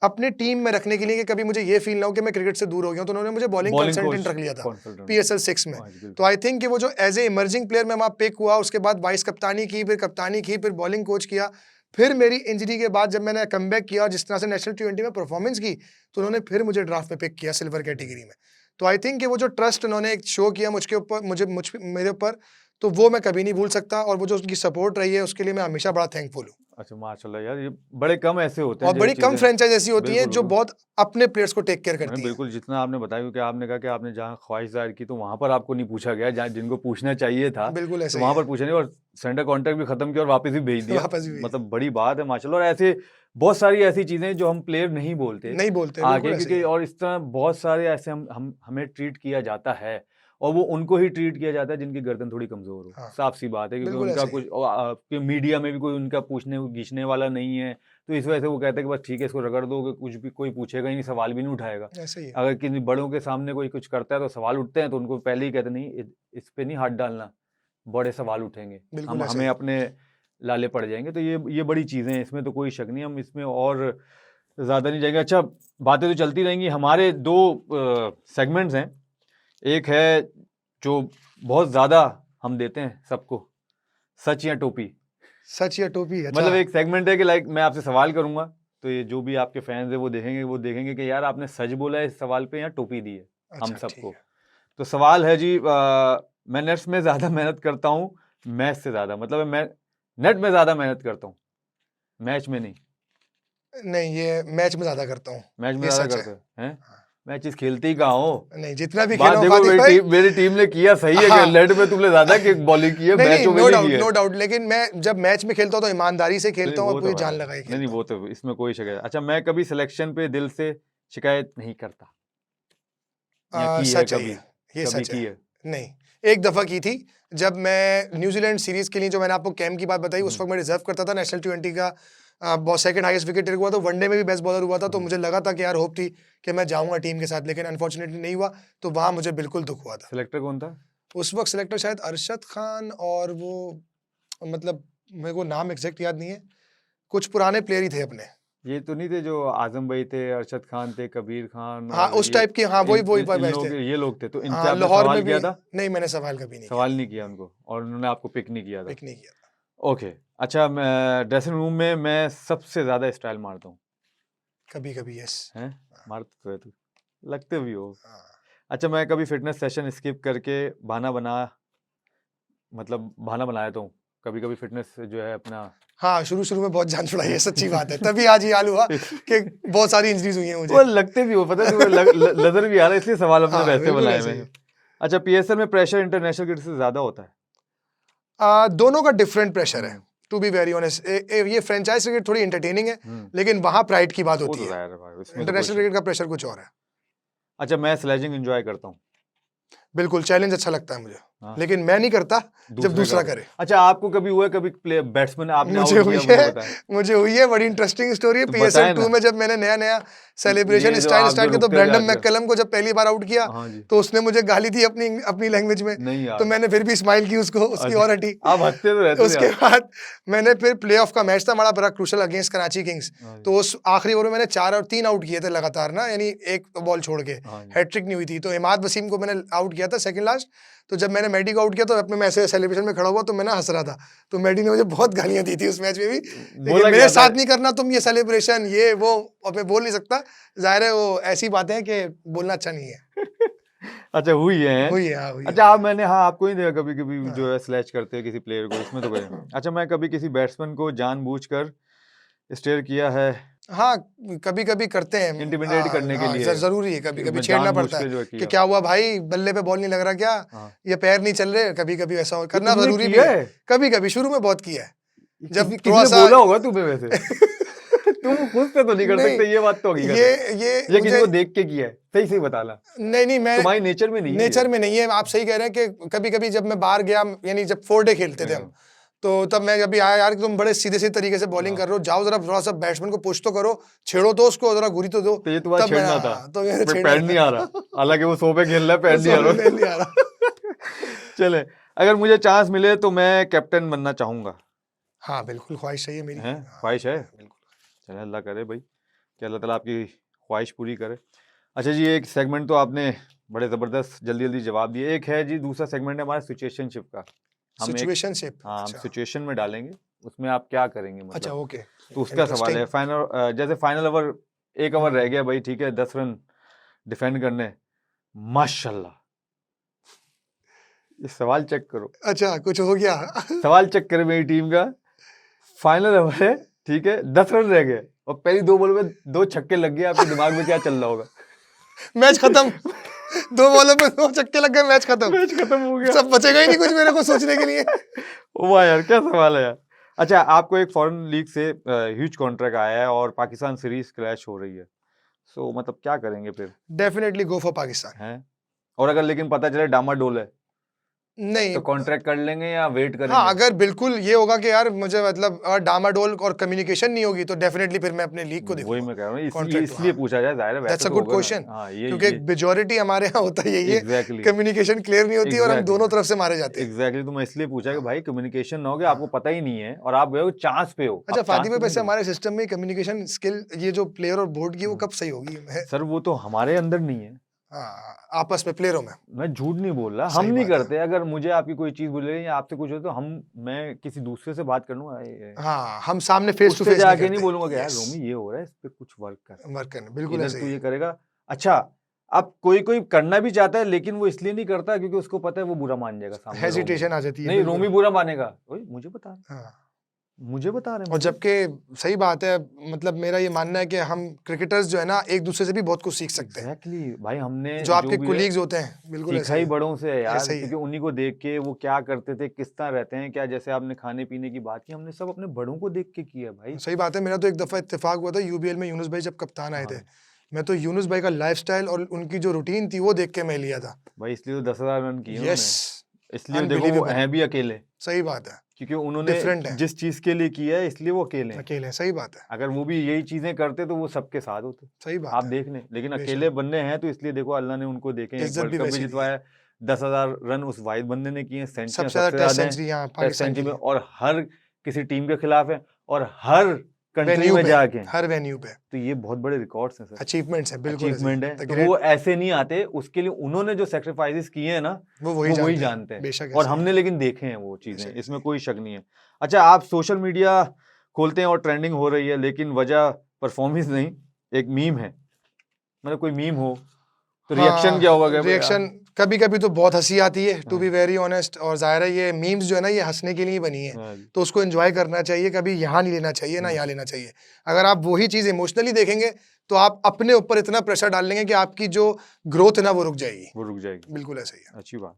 अपनी टीम में रखने के लिए कि कभी मुझे ये फील ना हो कि मैं क्रिकेट से दूर हो गया हूं, तो उन्होंने मुझे बॉलिंग बॉलिंग कंसल्टेंट कोच रख लिया था कॉन्सल्टेंट पीएसएल 6 में। हाँ जी, बिल्कुल। तो आई थिंक कि वो जो एज ए इमर्जिंग प्लेयर मैं वहाँ पिक हुआ, उसके बाद वाइस कप्तानी की, फिर कप्तानी की, फिर बॉलिंग कोच किया, फिर मेरी इंजरी के बाद जब मैंने कमबैक किया और जिस तरह से नेशनल T20 में परफॉर्मेंस की, तो उन्होंने फिर मुझे ड्राफ्ट में पिक किया सिल्वर कैटेगरी में। तो आई थिंक कि वो जो ट्रस्ट उन्होंने एक शो किया मुझके ऊपर, मेरे ऊपर, तो वो मैं कभी नहीं भूल सकता, और वो जो उनकी सपोर्ट रही है उसके लिए मैं हमेशा बड़ा थैंकफुल हूँ। अच्छा माशाल्लाह यार, ये बड़े कम ऐसे होते हैं और जो बड़ी कम चीज़ें। फ्रेंचाइज ऐसी होती हैं बिल्कुल, जो बिल्कुल। बहुत अपने प्लेयर्स को टेक केयर नहीं, करती हैं। बिल्कुल, जितना आपने बताया, क्योंकि आपने कहा कि आपने जहाँ ख्वाहिश ज़ाहिर की तो वहाँ पर आपको नहीं पूछा गया, जहाँ जिनको पूछना चाहिए था, बिल्कुल तो ऐसा ही वहाँ है। पर पूछा नहीं और सेंटर कॉन्ट्रैक्ट भी ख़त्म किया और वापस भी भेज दिया। वापस भी मतलब बड़ी बात है माशाल्लाह। और ऐसे बहुत सारी ऐसी चीज़ें जो हम प्लेयर नहीं बोलते नहीं बोलते, आगे, बिल्कुल ऐसे ही क्योंकि है। और इस तरह बहुत सारे ऐसे हमें ट्रीट किया जाता है, और वो उनको ही ट्रीट किया जाता है जिनकी गर्दन थोड़ी कमज़ोर हो। हाँ, साफ-सी बात है, क्योंकि बिल्कुल उनका ऐसे ही है। कुछ कि मीडिया में भी कोई उनका पूछने खींचने वाला नहीं है, तो इस वजह से वो कहते हैं कि बस ठीक है, इसको रगड़ दो कि कुछ भी कोई पूछेगा ही नहीं, सवाल भी नहीं उठाएगा। ऐसे ही है। अगर किसी बड़ों के सामने कोई कुछ करता है तो सवाल उठते हैं, तो उनको पहले ही कहते नहीं, इस पे नहीं हाथ डालना, बड़े सवाल उठेंगे, बिल्कुल हम ऐसे हमें ही। अपने लाले पड़ जाएंगे। तो ये बड़ी चीज़ें हैं, इसमें तो कोई शक नहीं, हम इसमें और ज़्यादा नहीं जाएंगे। अच्छा, बातें तो चलती रहेंगी। हमारे दो सेगमेंट्स हैं, एक है जो बहुत ज़्यादा हम देते हैं सबको, सच या टोपी। सच या टोपी? अच्छा। मतलब एक सेगमेंट है कि लाइक मैं आपसे सवाल करूंगा, तो ये जो भी आपके फैंस है वो देखेंगे कि यार आपने सच बोला है इस सवाल पे या टोपी दी है हम अच्छा, ठीक सबको। है। तो सवाल है जी, मैं नेट्स में ज़्यादा मेहनत करता हूँ मैच से ज़्यादा, मतलब मैं नेट में ज़्यादा मेहनत करता हूँ, मैच में नहीं। नहीं, ये मैच में ज़्यादा करता हूँ, मैच में ये ज़्यादा सच है। करते हैं? हाँ। मैचेस खेलते ही कहाँ हो? नहीं, जितना भी बात खेला हूँ देखो, फातिह भाई। मेरी टीम ने किया सही है कि हाँ। नेट में तुमने ज़्यादा की बॉलिंग की है, नहीं, नहीं, मैचों में नो नहीं डाउट, की है। नो डाउट, लेकिन मैं जब मैच में खेलता हूँ तो ईमानदारी से नहीं, खेलता हूँ और वो पूरी तो जान है। लगा के नहीं, खेलता हूँ। वो तो इसमें कोई शिकायत। अच्छा, मैं कभी सिलेक्शन पे दिल से शिकायत नहीं करता, या की है सच है कभी? ये कभी सच की है। है? नहीं, एक दफ़ा की थी, जब मैं न्यूज़ीलैंड सीरीज़ के लिए, जो मैंने आपको कैम्प की बात बताई, उस वक़्त मैं रिज़र्व करता था नेशनल T20 का। बहुत सेकंड हाईएस्ट विकेट टेकर हुआ था, वनडे में भी बेस्ट बॉलर हुआ था, तो मुझे लगा था कि यार होप थी कि मैं जाऊँगा टीम के साथ, लेकिन अनफॉर्चुनेटली नहीं हुआ, तो वहाँ मुझे बिल्कुल दुःख हुआ था। सिलेक्टर कौन था? उस वक़्त सिलेक्टर शायद अरशद खान, और वो मतलब मेरे को नाम एग्ज़ैक्ट याद नहीं है, कुछ पुराने प्लेयर ही थे अपने। ये तो नहीं थे जो आजम भाई थे, अरशद खान थे, कबीर खान हाँ, और उस टाइप के, हाँ, इन वही इन इन बैच थे। लोग, ये लोग थे। तो इनसे हाँ, आपने लाहौर सवाल में भी किया था? नहीं, मैंने सवाल कभी नहीं किया। सवाल नहीं किया उनको, और उन्होंने आपको पिक नहीं किया था? पिक नहीं किया था। ओके। अच्छा, मैं ड्रेसिंग रूम में मैं सबसे ज़्यादा स्टाइल मारता हूँ। कभी-कभी यस। हैं? मारते तो है तू, लगते भी हो। हाँ। अच्छा, मैं कभी फिटनेस सेशन स्किप करके बहाना बना लेता हूँ। कभी-कभी फिटनेस जो है अपना हाँ, शुरू-शुरू में बहुत जान छुड़ाई है, सच्ची बात है। तभी आज ये हाल हुआ कि बहुत सारी इंजरीज़ हुई हैं मुझे। वो लगते भी हो, पता है तुम्हें, नज़र भी आ रहा है, इसलिए सवाल अपने हाँ, वैसे बिल्कुल बनाए ऐसे हुए ही हैं। है। अच्छा, पीएसएल में प्रेशर इंटरनेशनल क्रिकेट से ज़्यादा होता है? दोनों का डिफरेंट प्रेशर है, हुँ। To be very honest. ये फ्रेंचाइज़ क्रिकेट थोड़ी एंटरटेनिंग है, हुँ। लेकिन वहाँ प्राइड की बात वो होती तो है। ज़ाहिर है भाई, इसमें तो कोई इंटरनेशनल शक। क्रिकेट का प्रेशर कुछ और है। अच्छा, मैं स्लेजिंग एन्जॉय करता हूँ। बिल्कुल, चैलेंज अच्छा लगता है मुझे, हाँ। लेकिन मैं नहीं करता, जब दूसरा का। करे। अच्छा, आपको कभी हुआ है, कभी बैट्समैन आपने मुझे आउट हुई किया, है, मुझे बताएं? मुझे हुई है, बड़ी इंटरेस्टिंग स्टोरी है। तो पीएसएल बताएं 2 ना। में जब मैंने नया-नया सेलिब्रेशन ये जो स्टाइल आप जो स्टार्ट किया, तो रुकते ब्रैंडन जाते हो। मैककलम को जब पहली बार आउट किया, हाँ जी। तो उसने मुझे गाली दी अपनी लैंग्वेज में, नहीं तो यार। मैंने फिर भी स्माइल की उसको, उसकी और हटी। आप हँसते तो रहते थे उसके यार। बाद मैंने फिर प्लेऑफ का मैच था हमारा बड़ा क्रूशियल अगेंस्ट कराची किंग्स, हाँ जी। तो उस आखिरी ओवर में मैंने 4 और 3 आउट किए थे लगातार ना, यानी एक बॉल छोड़ के, हाँ जी। हैट्रिक नहीं हुई थी। तो इमाद वसीम को मैंने आउट किया था सेकंड लास्ट। तो जब मैंने मैडी को आउट किया, तो अपने मैं ऐसे सेलिब्रेशन में खड़ा हुआ, तो मैं ना हंस रहा था, तो मैडी ने मुझे बहुत गालियां दी थी उस मैच में भी, लेकिन बोला मेरे क्या था? साथ नहीं करना तुम ये सेलिब्रेशन, ये वो। अब मैं बोल नहीं सकता, जाहिर है वो ऐसी बातें हैं कि बोलना अच्छा नहीं है। अच्छा, हुई है। हुई है, हाँ, हुई है, अच्छा, हुई आप मैंने हाँ आपको ही देखा कभी-कभी है। जो हाँ। है स्लैश करते हैं किसी प्लेयर को, इसमें तो कोई नहीं। अच्छा, मैं कभी किसी बैट्समैन को जानबूझकर स्टेयर किया है, हाँ, कभी-कभी करते हैं। इंटिमिडेट करने के हाँ, लिए, ज़रूरी है, कभी-कभी मैं छेड़ना जानबूझ पड़ता है के जो है कि किया? क्या हुआ भाई, बल्ले पे बॉल नहीं लग रहा क्या? हाँ। ये पैर नहीं चल रहे? कभी-कभी ऐसा ये करना तुमने ज़रूरी भी किया है। है? कभी-कभी, शुरू में बहुत किया है। जब किसी थोड़ा ने सा बोला होगा तुम्हें वैसे? तुम खुद से तो नहीं कर नहीं, सकते, ये बात तो हकीकत ये है। ये या किसी मुझे को देख के किया है? सही बताना। नहीं मैं तुम्हारी नेचर में नहीं है नेचर ये। में नहीं है। आप सही कह रहे हैं कि कभी-कभी जब मैं बाहर गया, यानी जब 4 डे खेलते थे हम, तो तब मैं कभी आया यार कि तुम बड़े सीधे तरीके से बॉलिंग कर रहे हो, जाओ जरा थोड़ा सा बैट्समैन को पुश तो करो, छेड़ो तो उसको, जरा घुरी तो दो। तो ये तुम्हारा तब मैं छेड़ना था। तो मैंने पर छेड़ा पैर नहीं आ रहा। हालांकि वो 100 पे खेल रहा है, पैर नहीं आ सॉरी नहीं आ रहा। रहा। चले, अगर मुझे चांस मिले तो मैं कैप्टन बनना चाहूंगा। हाँ बिल्कुल, ख्वाहिश है ये मेरी। हैं? हाँ, ख्वाहिश है? बिल्कुल। चले, अल्लाह करे भाई कि अल्लाह ताला आपकी ख्वाहिश पूरी करे। अच्छा जी, एक सेगमेंट तो आपने बड़े ज़बरदस्त जल्दी जल्दी जवाब दिए। एक है जी, दूसरा सेगमेंट है हमारा सिचुएशनशिप का। हम एक सिचुएशनशिप, हाँ, हम अच्छा सिचुएशन में डालेंगे, उसमें आप क्या करेंगे अच्छा, मतलब। ओके, तो उसका सवाल है। इंटरेस्टिंग। फाइनल जैसे फाइनल ओवर, 1 ओवर रह गया भाई, ठीक है, 10 रन डिफेंड करने, माशाल्लाह। ये सवाल चेक करो, अच्छा, कुछ हो गया। सवाल चेक करो मेरी टीम का। फाइनल ओवर है, ठीक है, 10 रन रह गए और पहली 2 बॉल में 2 छक्के लग गए, आपके दिमाग में क्या चल रहा होगा? मैच खत्म। 2 बॉलों में 2 छक्के लग गए, मैच खत्म। मैच खत्म हो गया। सब बचेगा ही नहीं कुछ मेरे को सोचने के लिए। वाह यार, क्या सवाल है यार। अच्छा, आपको एक फॉरेन लीग से ह्यूज कॉन्ट्रैक्ट आया है और पाकिस्तान सीरीज क्लैश हो रही है, सो मतलब क्या करेंगे फिर? Definitely go for Pakistan. हैं? और अगर लेकिन पता चले डामाडोल है, नहीं, तो कॉन्ट्रैक्ट कर लेंगे या वेट हाँ, करेंगे? अगर बिल्कुल ये होगा कि यार मुझे मतलब डामाडोल और कम्युनिकेशन नहीं होगी, तो डेफिनेटली फिर मैं अपने लीग को वही देखूंगा। मैं कह रहा हूँ, इसलिए कॉन्ट्रैक्ट, इसलिए हाँ, पूछा जाए, जाहिर है वैसे दैट्स अ तो गुड होगा ना। क्वेश्चन। हाँ, क्योंकि एक मेजोरिटी हमारे यहाँ होता है ये एग्जैक्टली कम्युनिकेशन क्लियर नहीं होती और हम दोनों तरफ से मारे जाते हैं। एग्जैक्टली। तो मैं इसलिए पूछा कि हाँ, भाई कम्युनिकेशन ना हो कि हाँ। आपको पता ही नहीं है और आप गए हो चांस पे हो, अच्छा आप फातिमा, चांस पे नहीं वैसे करो। हमारे सिस्टम में कम्युनिकेशन स्किल, ये जो प्लेयर और बोर्ड की, वो कब सही होगी? सर वो तो हमारे अंदर नहीं है, हाँ, आपस में प्लेयरों में। मैं झूठ नहीं बोल रहा, हम सही नहीं बात है। करते। अगर मुझे आपकी कोई चीज बोले या आपसे कुछ हो तो मैं किसी दूसरे से बात कर लूंगा, हाँ, हम सामने फेस टू उससे फेस नहीं जाके नहीं करते। बोलूंगा कि यार यस, रोमी ये हो रहा है, इस पे कुछ वर्क कर, वर्क करना बिल्कुल इधर ऐसे तू ही ये है। करेगा। अच्छा, अब कोई कोई करना भी चाहता है लेकिन वो इसलिए नहीं करता क्योंकि उसको पता है वो बुरा मान जाएगा सामने रोमी को। हेजिटेशन आ जाती है, नहीं, बिल्कुल। रोमी बुरा मानेगा, ओए हाँ, मुझे बता रहे हैं और मुझे। जबकि सही बात है, मतलब मेरा ये मानना है कि हम क्रिकेटर्स जो है ना, एक दूसरे से भी बहुत कुछ सीख सकते हैं। एग्जैक्टली भाई, हमने जो जो आपके भी है कुलीग्स होते हैं, बिल्कुल सीखा ऐसे ही ही है। बड़ों से है यार, ऐसा ही क्योंकि है। उन्हीं को देख के वो क्या करते थे, किस तरह रहते हैं, क्या, जैसे आपने खाने पीने की बात की, हमने सब अपने बड़ों को देख के किया भाई। सही बात है। मेरा तो एक दफा इत्तेफाक हुआ था यूबीएल में, यूनुस भाई जब कप्तान आए थे, हाँ मैं तो यूनुस भाई का लाइफस्टाइल और उनकी जो रूटीन थी वो देख के मैं लिया था। भाई, इसलिए तो 10,000 रन किए यस, उन्होंने। इसलिए देखो वो अनबिलीवेबल। हैं भी अकेले, सही बात है, क्योंकि उन्होंने डिफरेंट है, जिस चीज के लिए किया है इसलिए वो अकेले हैं। अकेले हैं, सही बात है, अगर वो भी यही चीजें करते तो वो सबके साथ होते। सही आप बात है। देख लें, लेकिन बेशक, अकेले बंदे हैं तो इसलिए देखो अल्लाह ने उनको देखे, एक इज्जत वर्ल्ड भी कप भी वैसी दी है। जितवाया, 10,000 रन उस वाहिद बंदे ने किए, सेंचुरियां सबसे ज्यादा सबसे टेस्ट ज्यादा हैं सेंचुरी यहाँ टेस्ट पाकिस्तान सेंचुरी की में, है, और हर किसी टीम के खिलाफ है और हर कंट्री वेन्यू में पे, जाके। हर वेन्यू पे तो ये बहुत बड़े रिकॉर्ड्स हैं सर, अचीवमेंट्स हैं, बिल्कुल ऐसे ही अचीवमेंट है। द तो वो ग्रेट, ऐसे नहीं आते, उसके लिए उन्होंने जो सेक्रीफाइसेस किए हैं ना, वो वही वो वही जानते हैं, जानते हैं। बेशक और ऐसे ही हमने है, लेकिन देखे हैं वो चीजें, बेशक ऐसे इसमें ही कोई शक नहीं है। अच्छा, आप सोशल मीडिया खोलते हैं और ट्रेंडिंग हो रही है, लेकिन वजह परफॉर्मेंस नहीं, एक मीम है, मतलब कोई मीम हो तो है। रिएक्शन क्या होगा? हाँ, क्या भाई यार? रिएक्शन कभी कभी तो बहुत हंसी आती है, टू हाँ, बी वेरी ऑनेस्ट, और जाहिर है ये मीम्स जो है ना, ये हंसने के लिए ही बनी है, हाँ जी, तो उसको एंजॉय करना चाहिए, कभी यहाँ नहीं लेना चाहिए ना यहाँ लेना चाहिए। अगर आप वही चीज़ इमोशनली देखेंगे तो आप अपने ऊपर इतना प्रेशर डाल लेंगे कि आपकी जो ग्रोथ है ना वो रुक जाएगी, वो रुक जाएगी। बिल्कुल ऐसे ही है। अच्छी बात।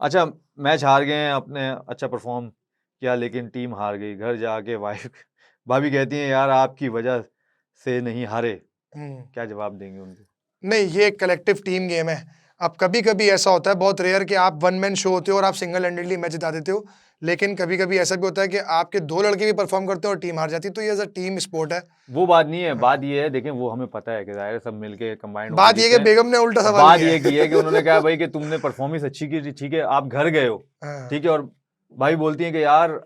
अच्छा, मैच हार गए हैं, आपने अच्छा परफॉर्म किया लेकिन टीम हार गई, घर जाके वाइफ भाभी कहती हैं यार आपकी वजह से नहीं हारे, हम्म। क्या जवाब देंगे उनको? नहीं, ये एक कलेक्टिव टीम गेम है। अब कभी कभी ऐसा होता है, बहुत रेयर, कि आप वन मैन शो होते हो और आप सिंगल हैंडेडली मैच जिता देते हो, लेकिन कभी कभी ऐसा भी होता है कि आपके 2 लड़के भी परफॉर्म करते हैं और टीम हार जाती है, तो ये एज अ टीम स्पोर्ट है। वो बात नहीं है, हाँ। बात ये है, देखें वो हमें पता है कि जाहिर है सब मिलके कंबाइंड होके बात ये जीतते कि हैं। बेगम ने उल्टा सवाल बात किया ये की है कि है। उन्होंने कहा भाई कि तुमने परफॉर्मेंस अच्छी की थी, ठीक है, आप घर गए हो, हाँ। ठीक है, और भाई बोलती हैं कि यार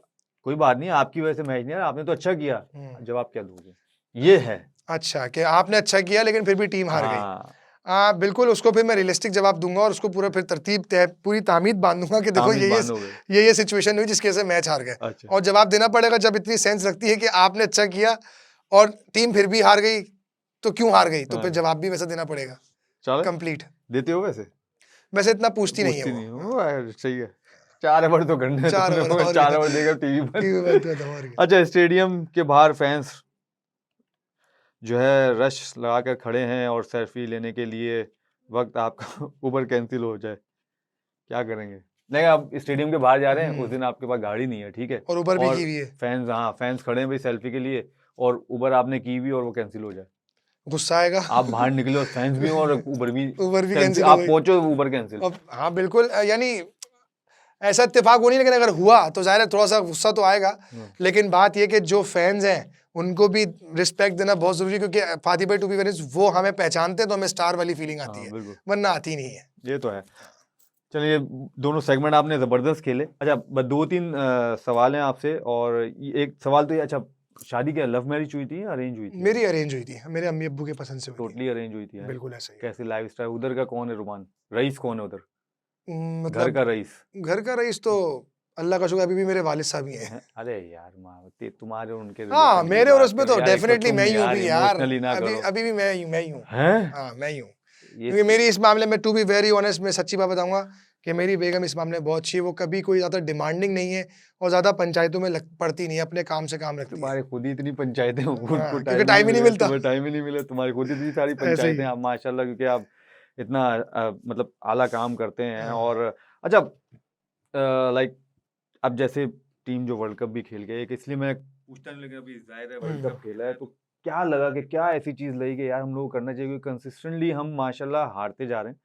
कोई बात नहीं, आपकी वजह से मैच नहीं यार, आपने तो अच्छा किया। जवाब क्या दोगे? ये है। अच्छा, कि आपने अच्छा किया लेकिन फिर भी टीम हार गई। हाँ, बिल्कुल, उसको फिर मैं रियलिस्टिक जवाब दूंगा और उसको पूरा फिर पूरी तामीद बांधूंगा कि देखो तामीद बांधोगे। ये सिचुएशन हुई जिसकी वजह से मैच हार गए। अच्छा, और जवाब देना पड़ेगा जब इतनी सेंस रखती है कि आपने अच्छा किया और टीम फिर भी हार गई, तो क्यों हार गई, तो फिर हाँ, जवाब भी वैसा देना पड़ेगा, चलो कंप्लीट। देते हो वैसे? वैसे इतना पूछती नहीं है पूछती नहीं वो। हो यार, सही है। 4 ओवर तो करने हैं 4 तुमने, ओवर और 4 ओवर देकर टीवी पर। टीवी बंद कर दो और क्या। अच्छा, स्टेडियम के बाहर फैंस जो है रश लगाकर खड़े हैं और सेल्फी लेने के लिए, वक्त आपका ऊबर कैंसिल हो जाए, क्या करेंगे? नहीं, आप स्टेडियम के बाहर जा रहे हैं, उस दिन आपके पास गाड़ी नहीं है, ठीक है, और उबर भी और की हुई है, फैंस खड़े हैं भाई सेल्फी के लिए, और उबर आपने की हुई और वो कैंसिल हो जाए, गुस्सा आएगा। आप बाहर निकले और फैंस भी हो और उबर भी उबर भी कैंसिल, कैंसिल हो आप गई। पहुंचो उबर कैंसिल। अब हाँ बिल्कुल, यानी ऐसा इत्तेफाक हो नहीं, लेकिन अगर हुआ तो जाहिर है थोड़ा सा गुस्सा तो आएगा। लेकिन बात ये कि जो फैंस हैं उनको भी रिस्पेक्ट देना बहुत जरूरी है, क्योंकि फातिह भाई टू बी वेरी वो हमें पहचानते हैं तो हमें स्टार वाली फीलिंग आती हाँ है, बिल्कुल, वरना आती नहीं है। ये तो है। चलिए, दोनों सेगमेंट आपने जबरदस्त खेले। अच्छा, बस 2-3 सवाल हैं आपसे, और एक सवाल तो ये, अच्छा, शादी क्या लव मैरिज हुई थी या अरेंज हुई थी? मेरी अरेंज हुई थी, मेरे अम्मी अब्बू के पसंद से हुई थी। टोटली अरेंज हुई थी है? बिल्कुल ऐसा ही है। कैसी लाइफ स्टाइल उधर का, कौन है रुमान, रईस कौन है उधर, घर मतलब का रईस? घर का रईस तो अल्लाह का शुक्र अभी भी मेरे वालिद साहब ही हैं। हैं? अरे यार तुम्हारे और उनके हाँ रिलेशन की मेरे और बात उसमें करो तो यार, एक तो डेफिनेटली तुम मैं ही हूँ यार भी यार, इमोशनली ना अभी करो। अभी भी मैं ही हूँ। हैं? हाँ मैं ही हूँ, ये क्योंकि मेरी इस मामले में टू बी वेरी ऑनेस्ट, मैं सच्ची बात बताऊंगा कि मेरी बेगम इस मामले में बहुत अच्छी है। वो कभी कोई ज़्यादा डिमांडिंग नहीं है और ज़्यादा पंचायतों में पड़ती नहीं है, अपने काम से काम रखती है। तुम्हारे खुद ही इतनी पंचायतें, उनको हाँ, क्योंकि टाइम टाइम ही नहीं मिले, मिलता। तुम्हें टाइम ही नहीं मिले, तुम्हारी खुद इतनी सारी ऐसे ही। पंचायतें, आप माशाल्लाह, क्योंकि आप इतना मतलब आला काम करते हैं। हाँ। और अच्छा, लाइक अब जैसे टीम जो वर्ल्ड कप भी खेल गई, एक इसलिए मैं पूछता नहीं, लेकिन अभी जाहिर है वर्ल्ड कप खेला है, तो क्या लगा कि क्या ऐसी चीज लगी कि यार हम लोग को करना चाहिए, क्योंकि कंसिस्टेंटली हम माशाल्लाह हारते जा रहे हैं,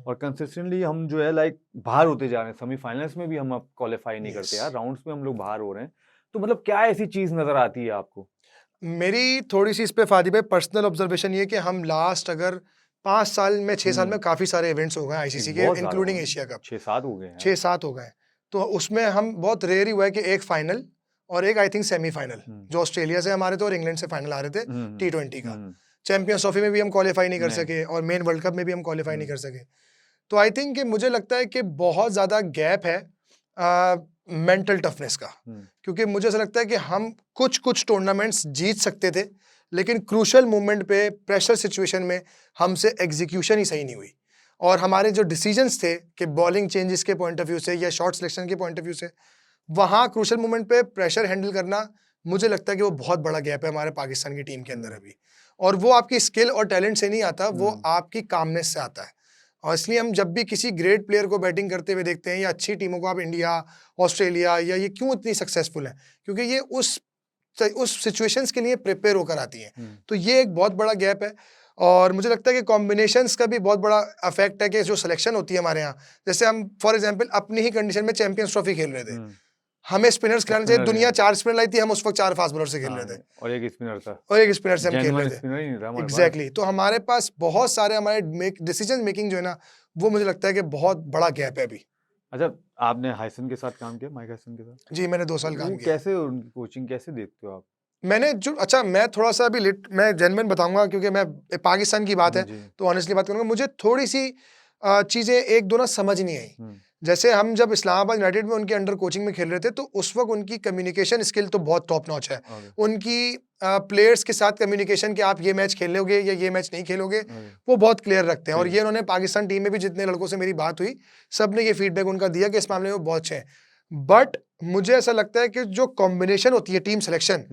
और कंसिस्टेंटली हम जो है लाइक बाहर होते जा रहे हैं, सेमीफाइनल्स में भी हम अब क्वालिफाई नहीं करते यार, राउंड्स में हम लोग बाहर हो रहे हैं। तो मतलब क्या ऐसी चीज नजर आती है आपको? मेरी थोड़ी सी इस पे फादी भाई पर्सनल ऑब्जर्वेशन ये कि हम लास्ट अगर 5 साल में 6 साल में काफ़ी सारे इवेंट्स हो गए आईसीसी के, बहुत ज्यादा इंक्लूडिंग हुए, एशिया कप 6-7 हो गए हैं यार। 6-7 हो गए। तो उसमें हम बहुत रेयर ही हुआ है कि एक फाइनल और एक आई थिंक सेमीफाइनल, जो ऑस्ट्रेलिया से हमारे थे और इंग्लैंड से फाइनल आ रहे थे T20 का। चैंपियंस ट्रॉफी में भी हम क्वालिफाई नहीं कर नहीं। सके और मेन वर्ल्ड कप में भी हम क्वालिफाई नहीं कर सके। तो आई थिंक कि मुझे लगता है कि बहुत ज़्यादा गैप है मेंटल टफनेस का, क्योंकि मुझे ऐसा लगता है कि हम कुछ कुछ टूर्नामेंट्स जीत सकते थे, लेकिन क्रूशल मोमेंट पे प्रेशर सिचुएशन में हमसे एग्जीक्यूशन ही सही नहीं हुई, और हमारे जो डिसीजंस थे कि बॉलिंग चेंजेस के पॉइंट ऑफ व्यू से या शॉट सिलेक्शन के पॉइंट ऑफ व्यू से, वहाँ क्रूशल मोमेंट पे प्रेशर हैंडल करना, मुझे लगता है कि वो बहुत बड़ा गैप है हमारे पाकिस्तान की टीम के अंदर अभी। और वो आपकी स्किल और टैलेंट से नहीं आता, वो आपकी कामनेस से आता है। और इसलिए हम जब भी किसी ग्रेट प्लेयर को बैटिंग करते हुए देखते हैं, या अच्छी टीमों को, आप इंडिया, ऑस्ट्रेलिया, या ये क्यों इतनी सक्सेसफुल है, क्योंकि ये उस सिचुएशंस के लिए प्रिपेयर होकर आती हैं। तो ये एक बहुत बड़ा गैप है। और मुझे लगता है कि कॉम्बिनेशंस का भी बहुत बड़ा अफेक्ट है कि जो सिलेक्शन होती है हमारे यहाँ, जैसे हम फॉर एग्जांपल अपनी ही कंडीशन में चैंपियंस ट्रॉफी खेल रहे थे, हमें स्पिनर्स खिलाने चाहिए, दुनिया 4 स्पिनर लाई थी, हम उस वक्त 4 फास्ट बॉलर से खेल रहे थे, और एक स्पिनर था, और एक स्पिनर से हम खेल जेन्युइन रहे थे। स्पिनर ही नहीं था हमारे पास। एग्जैक्टली, तो हमारे पास बहुत सारे हमारे डिसीजन मेकिंग जो है ना, वो मुझे लगता है कि बहुत बड़ा गैप है अभी। अच्छा, आपने हाइसन के साथ काम किया, माइक हाइसन के साथ? जी मैंने 2 साल काम वो किया। कैसे, उनकी कोचिंग कैसे देखते हो आप? मैंने जो अच्छा, मैं थोड़ा सा अभी मैं जेन्युइन बताऊंगा, क्योंकि मैं पाकिस्तान की बात है जी। तो ऑनेस्टली बात करूंगा, मुझे थोड़ी सी चीज़ें एक दो ना समझ नहीं आई। जैसे हम जब इस्लामाबाद यूनाइटेड में उनके अंडर कोचिंग में खेल रहे थे, तो उस वक्त उनकी कम्युनिकेशन स्किल तो बहुत टॉप नॉच है। उनकी प्लेयर्स के साथ कम्युनिकेशन कि आप ये मैच खेलोगे या ये मैच नहीं खेलोगे, वो बहुत क्लियर रखते हैं। और ये उन्होंने पाकिस्तान टीम में भी जितने लड़कों से मेरी बात हुई, सब ने ये फीडबैक उनका दिया कि इस मामले में वो बहुत अच्छे हैं। बट मुझे ऐसा लगता है कि जो कॉम्बिनेशन होती है टीम सिलेक्शन,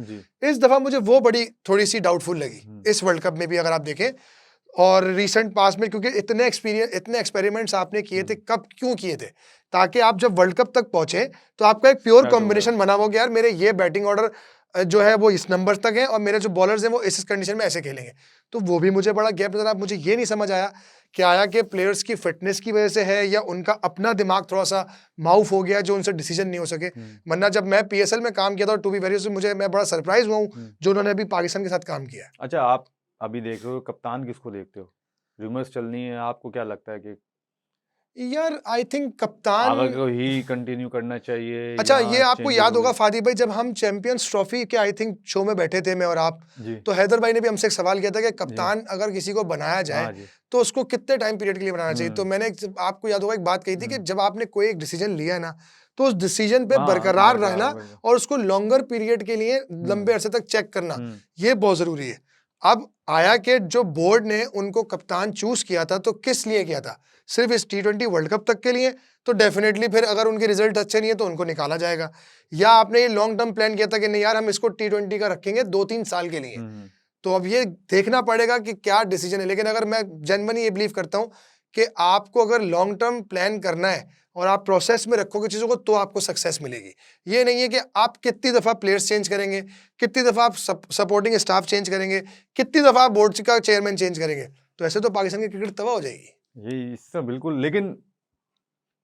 इस दफा मुझे वो बड़ी थोड़ी सी डाउटफुल लगी इस वर्ल्ड कप में भी, अगर आप देखें और रीसेंट पास में, क्योंकि इतने एक्सपेरिमेंट्स आपने किए थे, कब क्यों किए थे, ताकि आप जब वर्ल्ड कप तक पहुंचे तो आपका एक प्योर कॉम्बिनेशन बना हो गया, यार मेरे ये बैटिंग ऑर्डर जो है वो इस नंबर तक है और मेरे जो बॉलर्स हैं वो इस कंडीशन में ऐसे खेलेंगे। तो वो भी मुझे बड़ा गैप नजर आया। मुझे ये नहीं समझ आया कि आया कि प्लेयर्स की फिटनेस की वजह से है या उनका अपना दिमाग थोड़ा सा माउफ हो गया जो उनसे डिसीजन नहीं हो सके। वरना जब मैं PSL में काम किया था, टू बी वेरी, मैं बड़ा सरप्राइज हुआ हूँ जो उन्होंने अभी पाकिस्तान के साथ काम किया। अच्छा, आप अभी देख रहे हो, कप्तान किसको देखते हो? रूमर्स चलनी है, आपको क्या लगता है कि यार आई थिंक कप्तान आगे को ही कंटिन्यू करना चाहिए? अच्छा, या ये आपको changes याद हो होगा गए? फादी भाई, जब हम चैंपियंस ट्रॉफी के आई थिंक शो में बैठे थे, मैं और आप, जी। तो हैदर भाई ने भी हमसे एक सवाल किया था कि कप्तान अगर किसी को बनाया जाए जी। तो उसको कितने टाइम पीरियड के लिए बनाना चाहिए। तो मैंने आपको याद होगा एक बात कही थी कि जब आपने कोई एक डिसीजन लिया है ना, तो उस डिसीजन पे बरकरार रहना और उसको लॉन्गर पीरियड के लिए लंबे अरसे तक चेक करना, ये बहुत जरूरी है। अब आया कि जो बोर्ड ने उनको कप्तान चूज किया था, तो किस लिए किया था? सिर्फ इस T20 वर्ल्ड कप तक के लिए? तो डेफिनेटली फिर अगर उनके रिजल्ट अच्छे नहीं है तो उनको निकाला जाएगा। या आपने ये लॉन्ग टर्म प्लान किया था कि नहीं यार हम इसको T20 का रखेंगे 2-3 साल के लिए, तो अब ये देखना पड़ेगा कि क्या डिसीजन है। लेकिन अगर मैं जेन्युइनली ये बिलीव करता हूँ कि आपको अगर लॉन्ग टर्म प्लान करना है और आप प्रोसेस में रखोगे चीज़ों को तो आपको सक्सेस मिलेगी। ये नहीं है कि आप कितनी दफ़ा प्लेयर्स चेंज करेंगे, कितनी दफ़ा आप सपोर्टिंग स्टाफ चेंज करेंगे, कितनी दफ़ा आप बोर्ड का चेयरमैन चेंज करेंगे, तो ऐसे तो पाकिस्तान की क्रिकेट तबाह हो जाएगी। ये इससे बिल्कुल, लेकिन